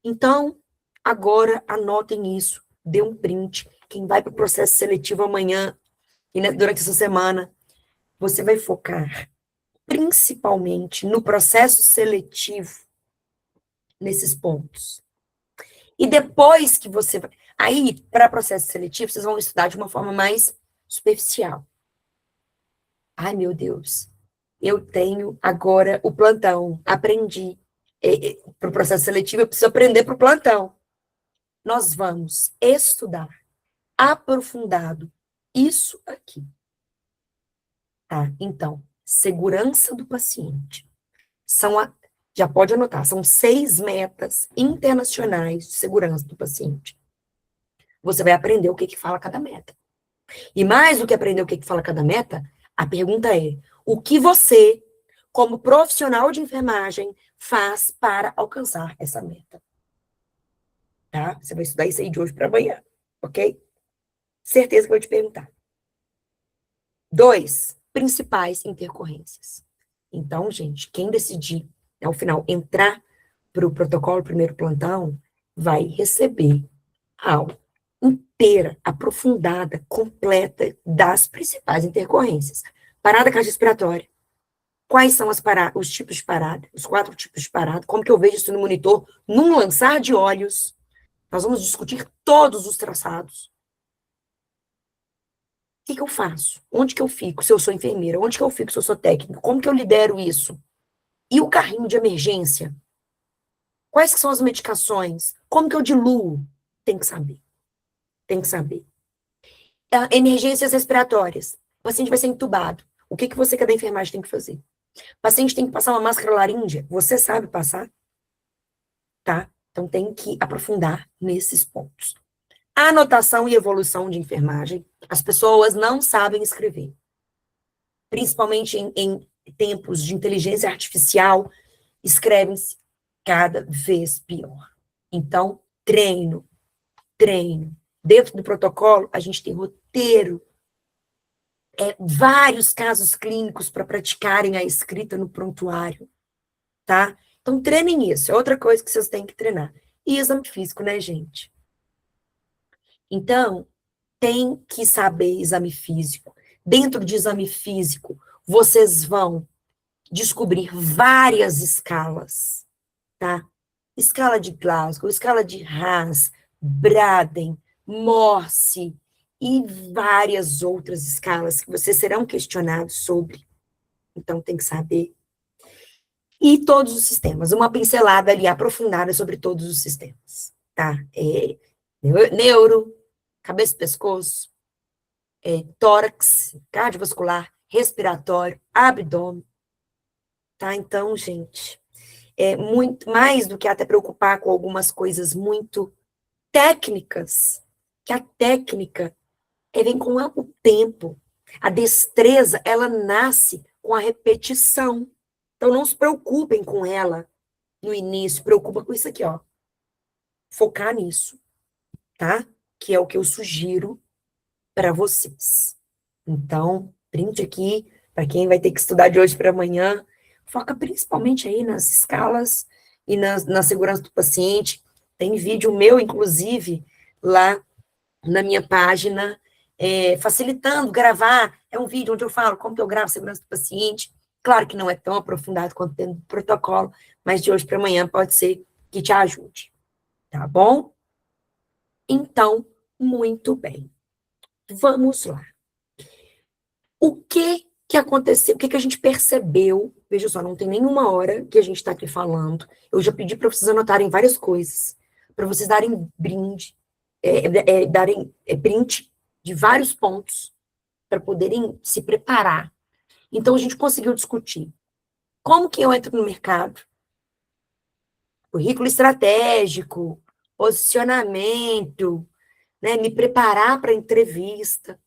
Então, agora anotem isso, dê um print. Quem vai para o processo seletivo amanhã e durante essa semana, você vai focar principalmente no processo seletivo, nesses pontos. E depois que você vai. Aí, para processo seletivo, vocês vão estudar de uma forma mais superficial. Ai, meu Deus, eu tenho agora o plantão, aprendi. Para o processo seletivo, eu preciso aprender para o plantão. Nós vamos estudar aprofundado isso aqui, tá? Então, segurança do paciente. Já pode anotar, são 6 metas internacionais de segurança do paciente. Você vai aprender o que que fala cada meta. E mais do que aprender o que que fala cada meta, a pergunta é: o que você, como profissional de enfermagem, faz para alcançar essa meta? Tá? Você vai estudar isso aí de hoje para amanhã, ok? Certeza que eu vou te perguntar. 2, principais intercorrências. Então, gente, quem decidir, ao final, entrar para o protocolo primeiro plantão, vai receber a aula inteira, aprofundada, completa das principais intercorrências. Parada cardiorrespiratória. Quais são os tipos de parada, os 4 tipos de parada, como que eu vejo isso no monitor, num lançar de olhos. Nós vamos discutir todos os traçados. O que eu faço? Onde que eu fico se eu sou enfermeira? Onde que eu fico se eu sou técnico? Como que eu lidero isso? E o carrinho de emergência? Quais que são as medicações? Como que eu diluo? Tem que saber. Tem que saber. Emergências respiratórias. O paciente vai ser entubado. O que que você, que é da enfermagem, tem que fazer? O paciente tem que passar uma máscara laríngea. Você sabe passar? Tá? Então tem que aprofundar nesses pontos. Anotação e evolução de enfermagem. As pessoas não sabem escrever. Principalmente em tempos de inteligência artificial, escrevem-se cada vez pior. Então, treino. Dentro do protocolo, a gente tem roteiro, vários casos clínicos para praticarem a escrita no prontuário, tá? Então, treinem isso. É outra coisa que vocês têm que treinar. E exame físico, né, gente? Então, tem que saber exame físico. Dentro de exame físico, vocês vão descobrir várias escalas, tá? Escala de Glasgow, escala de Haas, Braden, Morse e várias outras escalas que vocês serão questionados sobre. Então, tem que saber. E todos os sistemas, uma pincelada ali aprofundada sobre todos os sistemas, tá? Neuro, cabeça e pescoço, tórax, cardiovascular, respiratório, abdômen, tá? Então, gente, é muito mais do que até preocupar com algumas coisas muito técnicas, que a técnica vem com o tempo. A destreza, ela nasce com a repetição. Então, não se preocupem com ela no início, preocupa com isso aqui, ó. Focar nisso, tá? Que é o que eu sugiro para vocês. Então, print aqui, para quem vai ter que estudar de hoje para amanhã, foca principalmente aí nas escalas e na segurança do paciente. Tem vídeo meu, inclusive, lá na minha página, facilitando gravar. É um vídeo onde eu falo como que eu gravo a segurança do paciente. Claro que não é tão aprofundado quanto tem no protocolo, mas de hoje para amanhã pode ser que te ajude. Tá bom? Então, muito bem. Vamos lá. O que aconteceu? O que a gente percebeu? Veja só, não tem nenhuma hora que a gente está aqui falando. Eu já pedi para vocês anotarem várias coisas, para vocês darem brinde, darem print de vários pontos, para poderem se preparar. Então, a gente conseguiu discutir como que eu entro no mercado, currículo estratégico, posicionamento, né, me preparar para a entrevista.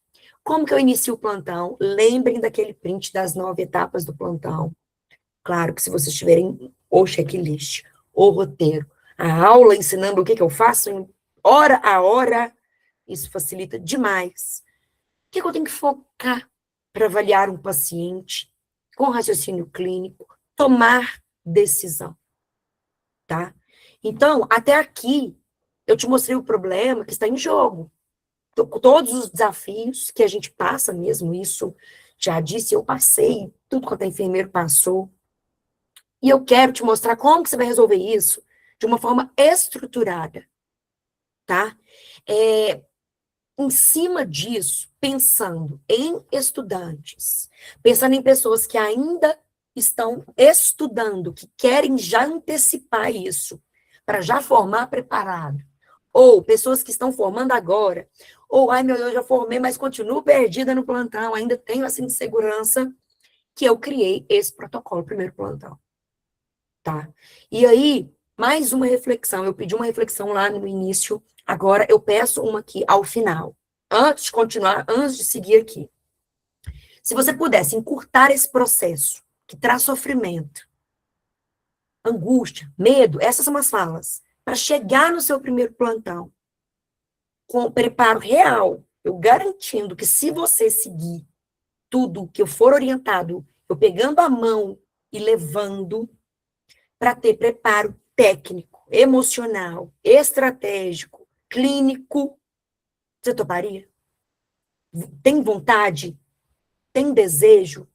Como que eu inicio o plantão? Lembrem daquele print das 9 etapas do plantão. Claro que se vocês tiverem o checklist, o roteiro, a aula ensinando o que eu faço em hora a hora, isso facilita demais. O que eu tenho que focar para avaliar um paciente com raciocínio clínico, tomar decisão, tá? Então, até aqui, eu te mostrei o problema que está em jogo. Todos os desafios que a gente passa mesmo, isso já disse, eu passei, tudo quanto a enfermeiro passou. E eu quero te mostrar como que você vai resolver isso de uma forma estruturada, tá? Em cima disso, pensando em estudantes, pensando em pessoas que ainda estão estudando, que querem já antecipar isso, para já formar preparado, ou pessoas que estão formando agora, ou, ai meu Deus, já formei, mas continuo perdida no plantão, ainda tenho essa insegurança, que eu criei esse protocolo, primeiro plantão, tá? E aí, mais uma reflexão, eu pedi uma reflexão lá no início, agora eu peço uma aqui ao final, antes de continuar, antes de seguir aqui. Se você pudesse encurtar esse processo, que traz sofrimento, angústia, medo, essas são as falas, para chegar no seu primeiro plantão, com preparo real, eu garantindo que se você seguir tudo que eu for orientado, eu pegando a mão e levando, para ter preparo técnico, emocional, estratégico, clínico, você toparia? Tem vontade? Tem desejo?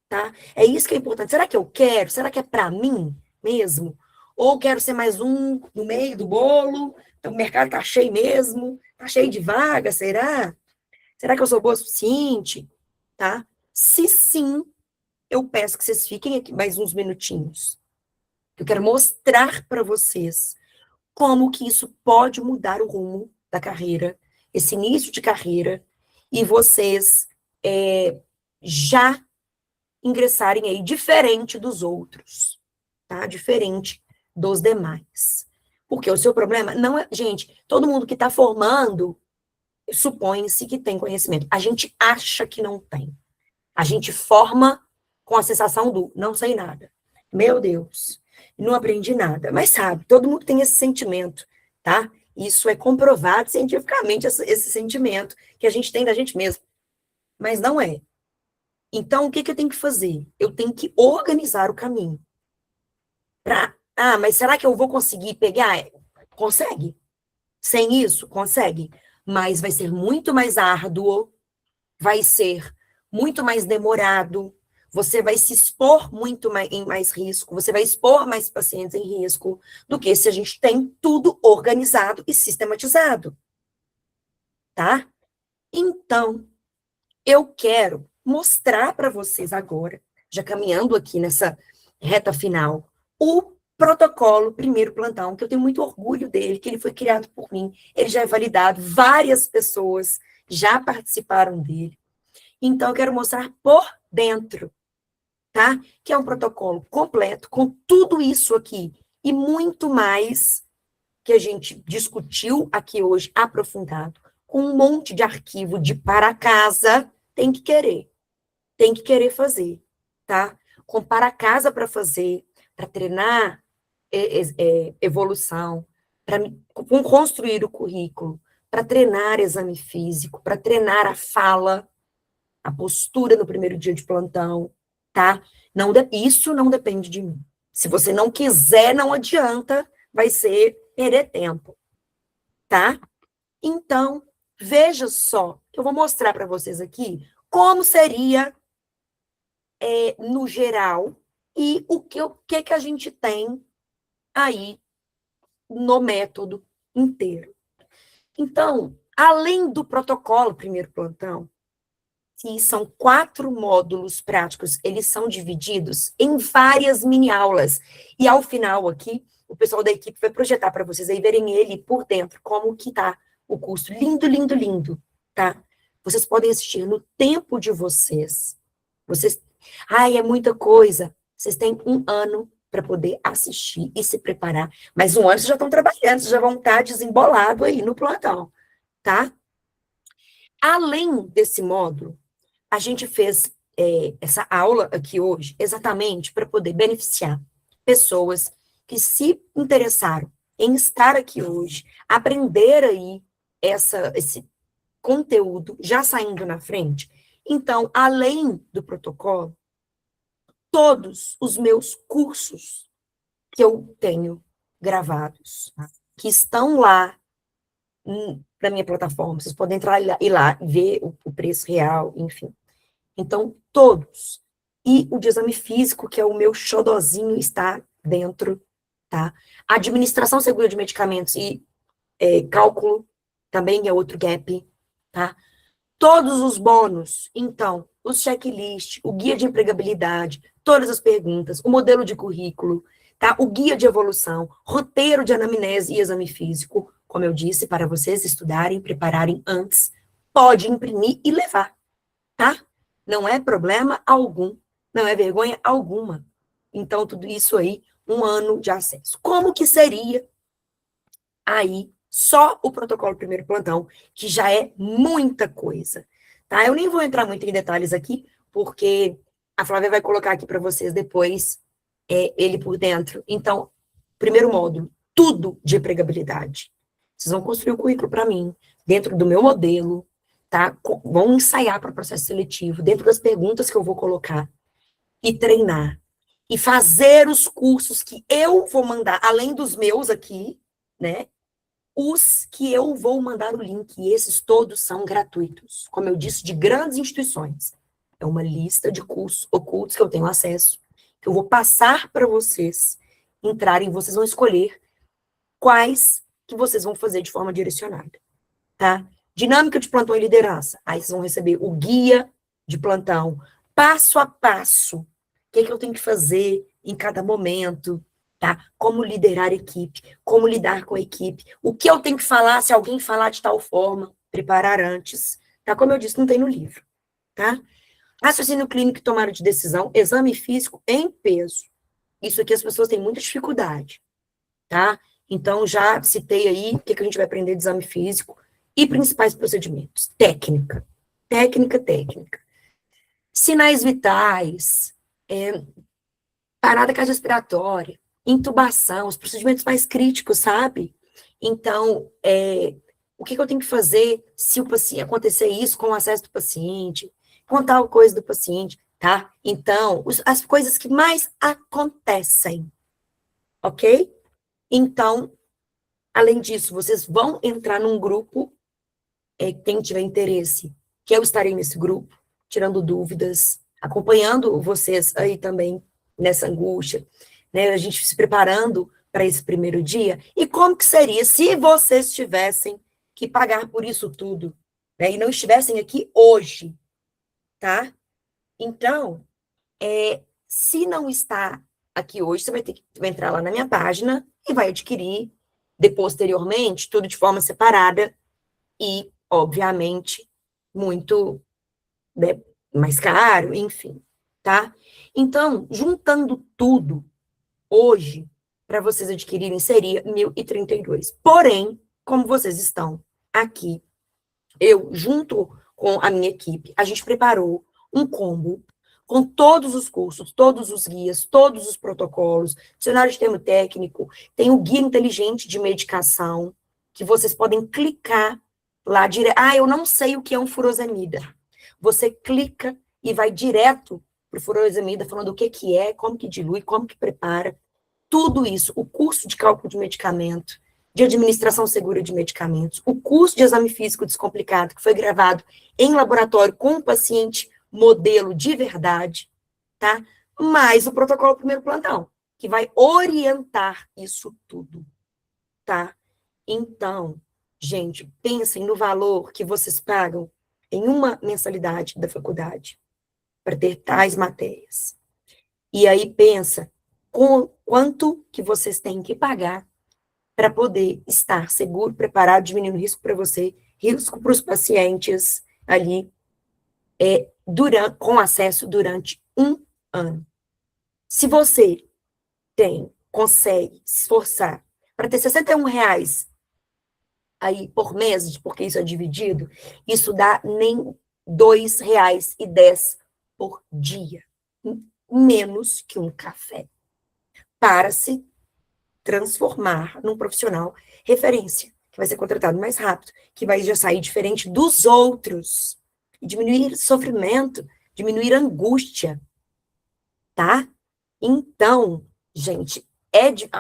Tá? É isso que é importante. Será que eu quero? Será que é para mim mesmo? Ou quero ser mais um no meio do bolo? Então, o mercado está cheio mesmo? Está cheio de vagas, será? Será que eu sou boa o suficiente? Tá? Se sim, eu peço que vocês fiquem aqui mais uns minutinhos. Eu quero mostrar para vocês como que isso pode mudar o rumo da carreira, esse início de carreira, e vocês já ingressarem aí diferente dos outros, tá? Diferente dos demais. Porque o seu problema não é... Gente, todo mundo que está formando supõe-se que tem conhecimento. A gente acha que não tem. A gente forma com a sensação do não sei nada. Meu Deus, não aprendi nada. Mas sabe, todo mundo tem esse sentimento, tá? Isso é comprovado cientificamente, esse sentimento que a gente tem da gente mesmo. Mas não é. Então, o que eu tenho que fazer? Eu tenho que organizar o caminho. Mas será que eu vou conseguir pegar? Consegue. Sem isso, consegue. Mas vai ser muito mais árduo, vai ser muito mais demorado, você vai se expor muito mais, em mais risco, você vai expor mais pacientes em risco do que se a gente tem tudo organizado e sistematizado, tá? Então, eu quero mostrar para vocês agora, já caminhando aqui nessa reta final, o Protocolo Primeiro Plantão, que eu tenho muito orgulho dele, que ele foi criado por mim, ele já é validado, várias pessoas já participaram dele. Então, eu quero mostrar por dentro, tá? Que é um protocolo completo, com tudo isso aqui, e muito mais que a gente discutiu aqui hoje, aprofundado, com um monte de arquivo de para casa, tem que querer fazer, tá? Com para casa para fazer, para treinar evolução, para construir o currículo, para treinar exame físico, para treinar a fala, a postura no primeiro dia de plantão, tá? Isso não depende de mim. Se você não quiser, não adianta, vai ser perder tempo, tá? Então, veja só, eu vou mostrar para vocês aqui como seria no geral e o que a gente tem aí no método inteiro. Então, além do protocolo primeiro plantão, que são 4 módulos práticos, eles são divididos em várias mini-aulas. E ao final aqui, o pessoal da equipe vai projetar para vocês aí verem ele por dentro, como que tá o curso. Lindo, lindo, lindo, tá? Vocês podem assistir no tempo de vocês. Ai, é muita coisa. Vocês têm um ano para poder assistir e se preparar. Mas um ano vocês já estão trabalhando, vocês já vão estar desembolado aí no plantão, tá? Além desse módulo, a gente fez essa aula aqui hoje exatamente para poder beneficiar pessoas que se interessaram em estar aqui hoje, aprender aí esse conteúdo já saindo na frente. Então, além do protocolo, todos os meus cursos que eu tenho gravados, que estão lá na minha plataforma, vocês podem entrar e lá ver o preço real, enfim. Então, todos. E o de exame físico, que é o meu xodozinho, está dentro, tá? Administração segura de medicamentos e cálculo também é outro gap, tá? Todos os bônus, então, os checklist, o guia de empregabilidade, todas as perguntas, o modelo de currículo, tá? O guia de evolução, roteiro de anamnese e exame físico, como eu disse, para vocês estudarem, prepararem antes, pode imprimir e levar, tá? Não é problema algum, não é vergonha alguma. Então, tudo isso aí, um ano de acesso. Como que seria aí só o protocolo primeiro plantão, que já é muita coisa, tá? Eu nem vou entrar muito em detalhes aqui, porque a Flávia vai colocar aqui para vocês depois ele por dentro. Então, primeiro módulo, tudo de empregabilidade. Vocês vão construir o currículo para mim, dentro do meu modelo, tá? Vão ensaiar para o processo seletivo, dentro das perguntas que eu vou colocar, e treinar. E fazer os cursos que eu vou mandar, além dos meus aqui, né? Os que eu vou mandar o link, e esses todos são gratuitos. Como eu disse, de grandes instituições. É uma lista de cursos ocultos que eu tenho acesso, que eu vou passar para vocês entrarem, vocês vão escolher quais que vocês vão fazer de forma direcionada, tá? Dinâmica de plantão e liderança. Aí vocês vão receber o guia de plantão, passo a passo. O que eu tenho que fazer em cada momento, tá? Como liderar a equipe, como lidar com a equipe, o que eu tenho que falar se alguém falar de tal forma, preparar antes, tá? Como eu disse, não tem no livro, tá? Raciocínio clínico e tomada de decisão, exame físico em peso. Isso aqui as pessoas têm muita dificuldade, tá? Então, já citei aí o que a gente vai aprender de exame físico e principais procedimentos. Técnica. Técnica, técnica. Sinais vitais, parada cardiorrespiratória, intubação, os procedimentos mais críticos, sabe? Então, o que eu tenho que fazer se o paciente acontecer isso com o acesso do paciente, com tal coisa do paciente, tá? Então, as coisas que mais acontecem, ok? Então, além disso, vocês vão entrar num grupo, quem tiver interesse, que eu estarei nesse grupo, tirando dúvidas, acompanhando vocês aí também nessa angústia, né? A gente se preparando para esse primeiro dia. E como que seria se vocês tivessem que pagar por isso tudo, né? E não estivessem aqui hoje, tá? Então, se não está aqui hoje, você vai ter que entrar lá na minha página e vai adquirir posteriormente, tudo de forma separada e, obviamente, muito, né, mais caro, enfim, tá? Então, juntando tudo, hoje, para vocês adquirirem, seria 1.032. Porém, como vocês estão aqui, eu, junto com a minha equipe, a gente preparou um combo com todos os cursos, todos os guias, todos os protocolos, dicionário de termo técnico, tem o guia inteligente de medicação, que vocês podem clicar lá direto. Ah, eu não sei o que é um furosemida. Você clica e vai direto para o furosemida, falando o que é, como que dilui, como que prepara. Tudo isso, o curso de cálculo de medicamento, de administração segura de medicamentos, o curso de exame físico descomplicado, que foi gravado em laboratório com um paciente modelo de verdade, tá? Mais o protocolo primeiro plantão, que vai orientar isso tudo, tá? Então, gente, pensem no valor que vocês pagam em uma mensalidade da faculdade para ter tais matérias. E aí pensa com quanto que vocês têm que pagar para poder estar seguro, preparado, diminuindo risco para você, risco para os pacientes ali, com acesso durante um ano. Se você consegue se esforçar para ter R$ 61 aí por mês, porque isso é dividido, isso dá nem R$ 2,10 por dia. Menos que um café. Para se transformar num profissional referência, que vai ser contratado mais rápido, que vai já sair diferente dos outros, e diminuir sofrimento, diminuir angústia, tá? Então, gente,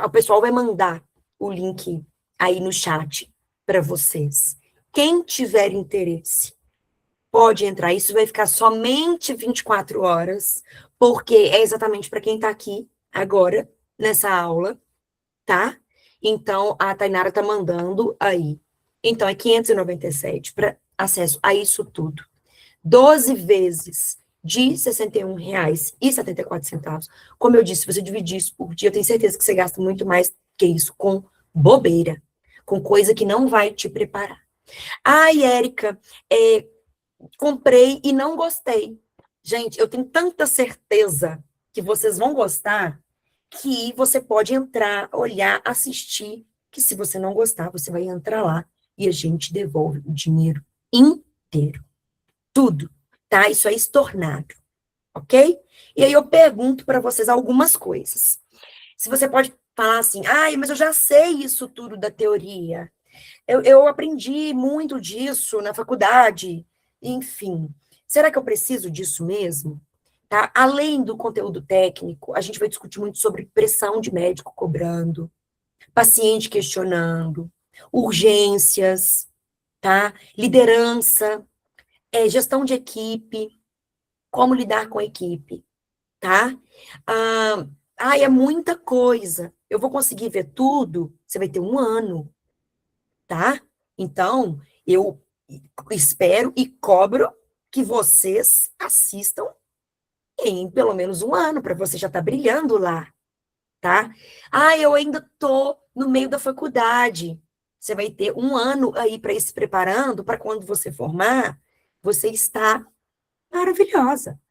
o pessoal vai mandar o link aí no chat para vocês. Quem tiver interesse, pode entrar. Isso vai ficar somente 24 horas, porque é exatamente para quem está aqui agora, nessa aula, tá? Então, a Tainara tá mandando aí. Então, é 597 para acesso a isso tudo. 12 vezes de R$ 61,74. Como eu disse, se você dividir isso por dia, eu tenho certeza que você gasta muito mais que isso com bobeira, com coisa que não vai te preparar. Ai, Érica, comprei e não gostei. Gente, eu tenho tanta certeza que vocês vão gostar que você pode entrar, olhar, assistir, que se você não gostar, você vai entrar lá e a gente devolve o dinheiro inteiro. Tudo, tá? Isso é estornado, ok? E aí eu pergunto para vocês algumas coisas. Se você pode falar assim, ai, mas eu já sei isso tudo da teoria. Eu aprendi muito disso na faculdade, enfim. Será que eu preciso disso mesmo? Tá? Além do conteúdo técnico, a gente vai discutir muito sobre pressão de médico cobrando, paciente questionando, urgências, tá? Liderança, gestão de equipe, como lidar com a equipe, tá? É muita coisa. Eu vou conseguir ver tudo? Você vai ter um ano, tá? Então, eu espero e cobro que vocês assistam em pelo menos um ano, para você já estar brilhando lá, tá? Eu ainda tô no meio da faculdade. Você vai ter um ano aí para ir se preparando, para quando você formar, você está maravilhosa,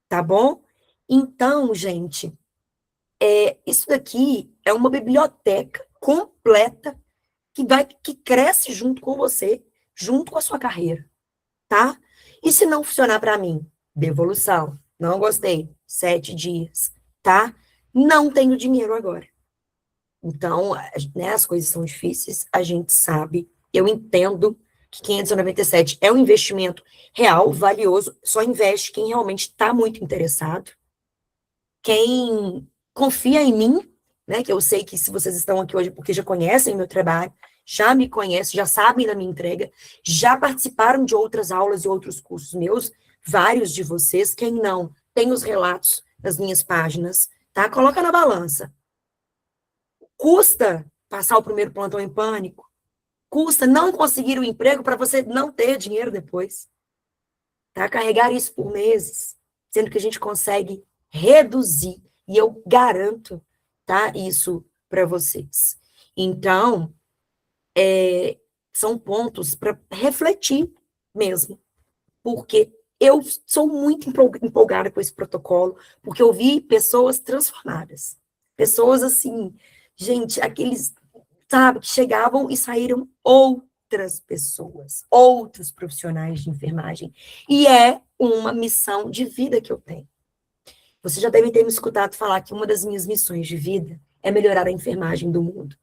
tá bom? Então, gente, isso daqui é uma biblioteca completa que cresce junto com você, junto com a sua carreira, tá? E se não funcionar para mim, devolução. Não gostei, 7 dias, tá? Não tenho dinheiro agora. Então, né, as coisas são difíceis, a gente sabe, eu entendo que 597 é um investimento real, valioso, só investe quem realmente está muito interessado, quem confia em mim, né, que eu sei que se vocês estão aqui hoje porque já conhecem meu trabalho, já me conhecem, já sabem da minha entrega, já participaram de outras aulas e outros cursos meus, vários de vocês, quem não, tem os relatos nas minhas páginas, tá? Coloca na balança. Custa passar o primeiro plantão em pânico? Custa não conseguir o emprego para você não ter dinheiro depois? Tá? Carregar isso por meses, sendo que a gente consegue reduzir E eu garanto, tá, isso para vocês. Então, são pontos para refletir mesmo, porque eu sou muito empolgada com esse protocolo, porque eu vi pessoas transformadas, pessoas assim, gente, aqueles, sabe, que chegavam e saíram outras pessoas, outros profissionais de enfermagem, e é uma missão de vida que eu tenho. Você já deve ter me escutado falar que uma das minhas missões de vida é melhorar a enfermagem do mundo.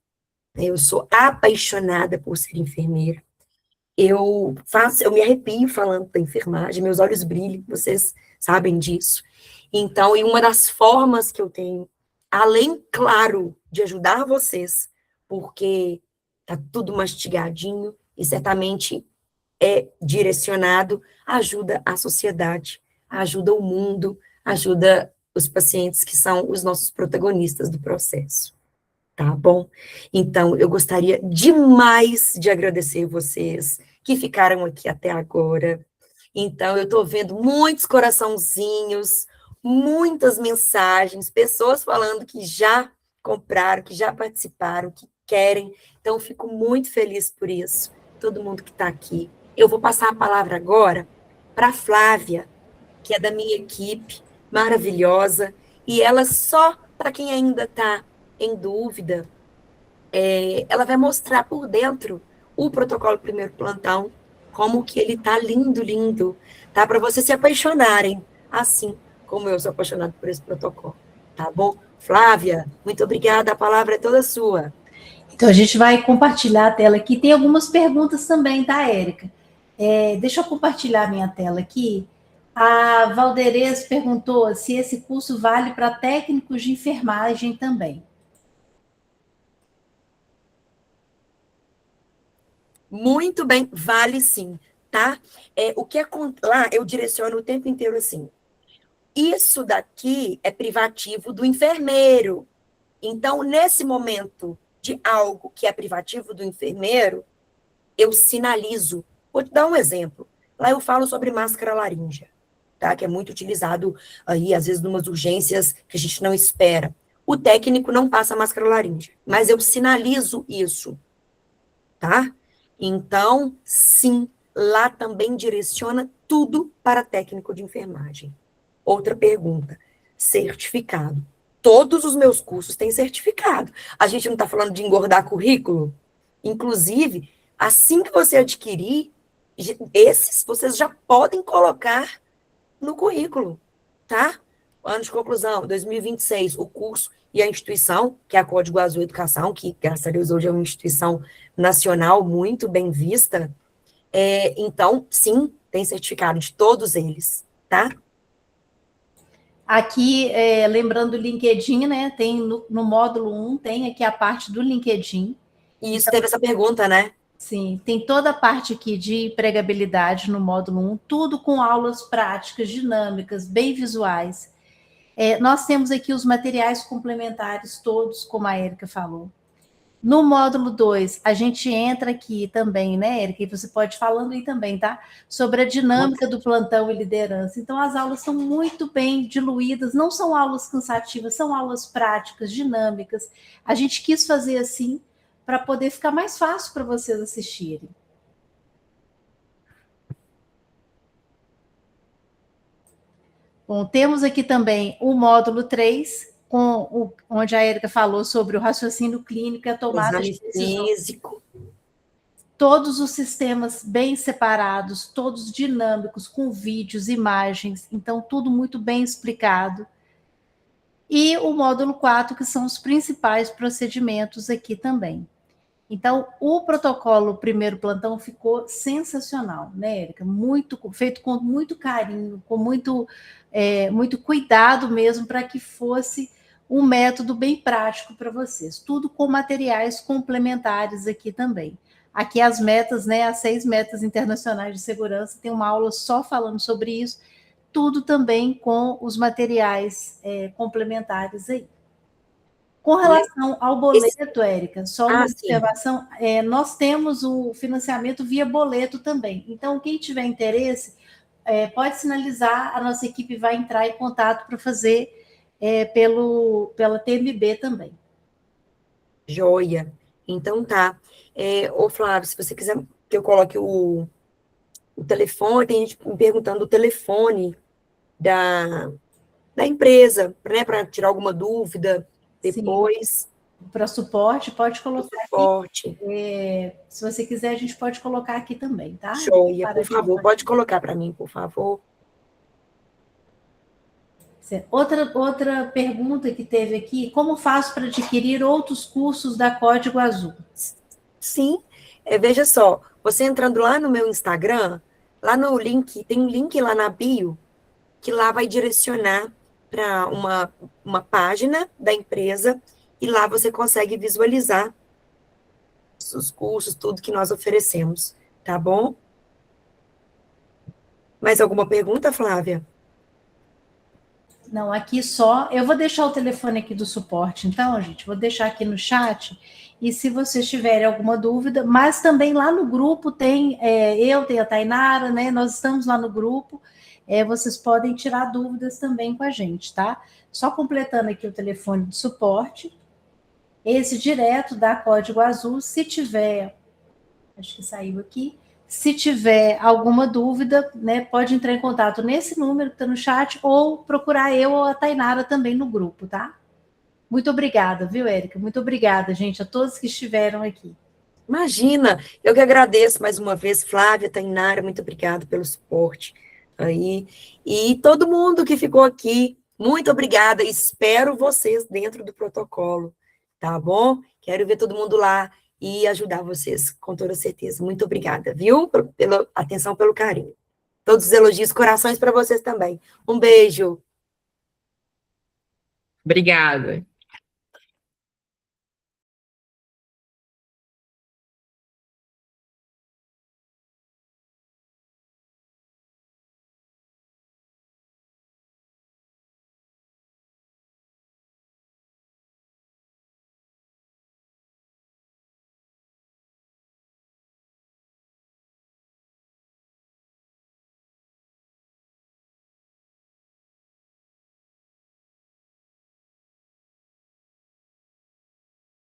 Eu sou apaixonada por ser enfermeira. Eu me arrepio falando da enfermagem, meus olhos brilham, vocês sabem disso. Então, e uma das formas que eu tenho, além, claro, de ajudar vocês, porque tá tudo mastigadinho e certamente é direcionado, ajuda a sociedade, ajuda o mundo, ajuda os pacientes que são os nossos protagonistas do processo. Tá bom? Então, eu gostaria demais de agradecer vocês que ficaram aqui até agora. Então, eu estou vendo muitos coraçãozinhos, muitas mensagens, pessoas falando que já compraram, que já participaram, que querem. Então, eu fico muito feliz por isso, todo mundo que está aqui. Eu vou passar a palavra agora para a Flávia, que é da minha equipe, maravilhosa, e ela só, para quem ainda está em dúvida, ela vai mostrar por dentro o protocolo primeiro plantão, como que ele tá lindo, lindo, tá? Para vocês se apaixonarem, assim como eu sou apaixonada por esse protocolo, tá bom? Flávia, muito obrigada, a palavra é toda sua. Então, a gente vai compartilhar a tela aqui. Tem algumas perguntas também, tá, Érica? Deixa eu compartilhar a minha tela aqui. A Valderez perguntou se esse curso vale para técnicos de enfermagem também. Muito bem, vale sim, tá? O que é lá, eu direciono o tempo inteiro assim. Isso daqui é privativo do enfermeiro. Então, nesse momento de algo que é privativo do enfermeiro, eu sinalizo. Vou te dar um exemplo. Lá eu falo sobre máscara laríngea, tá? Que é muito utilizado aí, às vezes, em umas urgências que a gente não espera. O técnico não passa máscara laríngea, mas eu sinalizo isso, tá? Então, sim, lá também direciona tudo para técnico de enfermagem. Outra pergunta: certificado. Todos os meus cursos têm certificado. A gente não está falando de engordar currículo? Inclusive, assim que você adquirir, esses vocês já podem colocar no currículo, tá? Ano de conclusão, 2026, o curso e a instituição, que é a Código Azul Educação, que, graças a Deus, hoje é uma instituição nacional muito bem vista. Então, sim, tem certificado de todos eles, tá? Aqui, lembrando o LinkedIn, né? Tem no módulo 1, tem aqui a parte do LinkedIn. E isso teve essa pergunta, né? Sim, tem toda a parte aqui de empregabilidade no módulo 1, tudo com aulas práticas, dinâmicas, bem visuais. Nós temos aqui os materiais complementares todos, como a Érica falou. No módulo 2, a gente entra aqui também, né, Érica? E você pode ir falando aí também, tá? Sobre a dinâmica do plantão e liderança. Então, as aulas são muito bem diluídas, não são aulas cansativas, são aulas práticas, dinâmicas. A gente quis fazer assim para poder ficar mais fácil para vocês assistirem. Bom, temos aqui também o módulo 3, onde a Érica falou sobre o raciocínio clínico e a tomada de decisão. Físico. Todos os sistemas bem separados, todos dinâmicos, com vídeos, imagens, então tudo muito bem explicado. E o módulo 4, que são os principais procedimentos aqui também. Então, o protocolo primeiro plantão ficou sensacional, né, Érica? Feito com muito carinho, com muito cuidado mesmo, para que fosse um método bem prático para vocês. Tudo com materiais complementares aqui também. Aqui as metas, né, as 6 metas internacionais de segurança, tem uma aula só falando sobre isso, tudo também com os materiais complementares aí. Com relação ao boleto, Érica, só uma observação, nós temos o financiamento via boleto também. Então, quem tiver interesse, pode sinalizar, a nossa equipe vai entrar em contato para fazer pela TMB também. Joia. Então tá. Ô, Flávio, se você quiser que eu coloque o telefone, tem gente me perguntando o telefone da empresa, né, para tirar alguma dúvida depois. Para suporte, pode colocar Suporte. aqui. Se você quiser, a gente pode colocar aqui também, tá? Joia, por favor, pode colocar para mim, por favor. Outra pergunta que teve aqui: como faço para adquirir outros cursos da Código Azul? Sim, veja só, você entrando lá no meu Instagram, lá no link, tem um link lá na bio, que lá vai direcionar para uma página da empresa, e lá você consegue visualizar os cursos, tudo que nós oferecemos, tá bom? Mais alguma pergunta, Flávia? Não, aqui só. Eu vou deixar o telefone aqui do suporte, então, gente, vou deixar aqui no chat. E se vocês tiverem alguma dúvida, mas também lá no grupo tem, eu tenho a Tainara, né? Nós estamos lá no grupo. Vocês podem tirar dúvidas também com a gente, tá? Só completando aqui o telefone de suporte. Esse direto da Código Azul, se tiver, acho que saiu aqui. Se tiver alguma dúvida, né, pode entrar em contato nesse número que está no chat ou procurar eu ou a Tainara também no grupo, tá? Muito obrigada, viu, Érica? Muito obrigada, gente, a todos que estiveram aqui. Imagina, eu que agradeço mais uma vez, Flávia, Tainara, muito obrigada pelo suporte aí. E todo mundo que ficou aqui, muito obrigada. Espero vocês dentro do protocolo, tá bom? Quero ver todo mundo lá e ajudar vocês, com toda certeza. Muito obrigada, viu? Pela atenção, pelo carinho. Todos os elogios, corações para vocês também. Um beijo. Obrigada.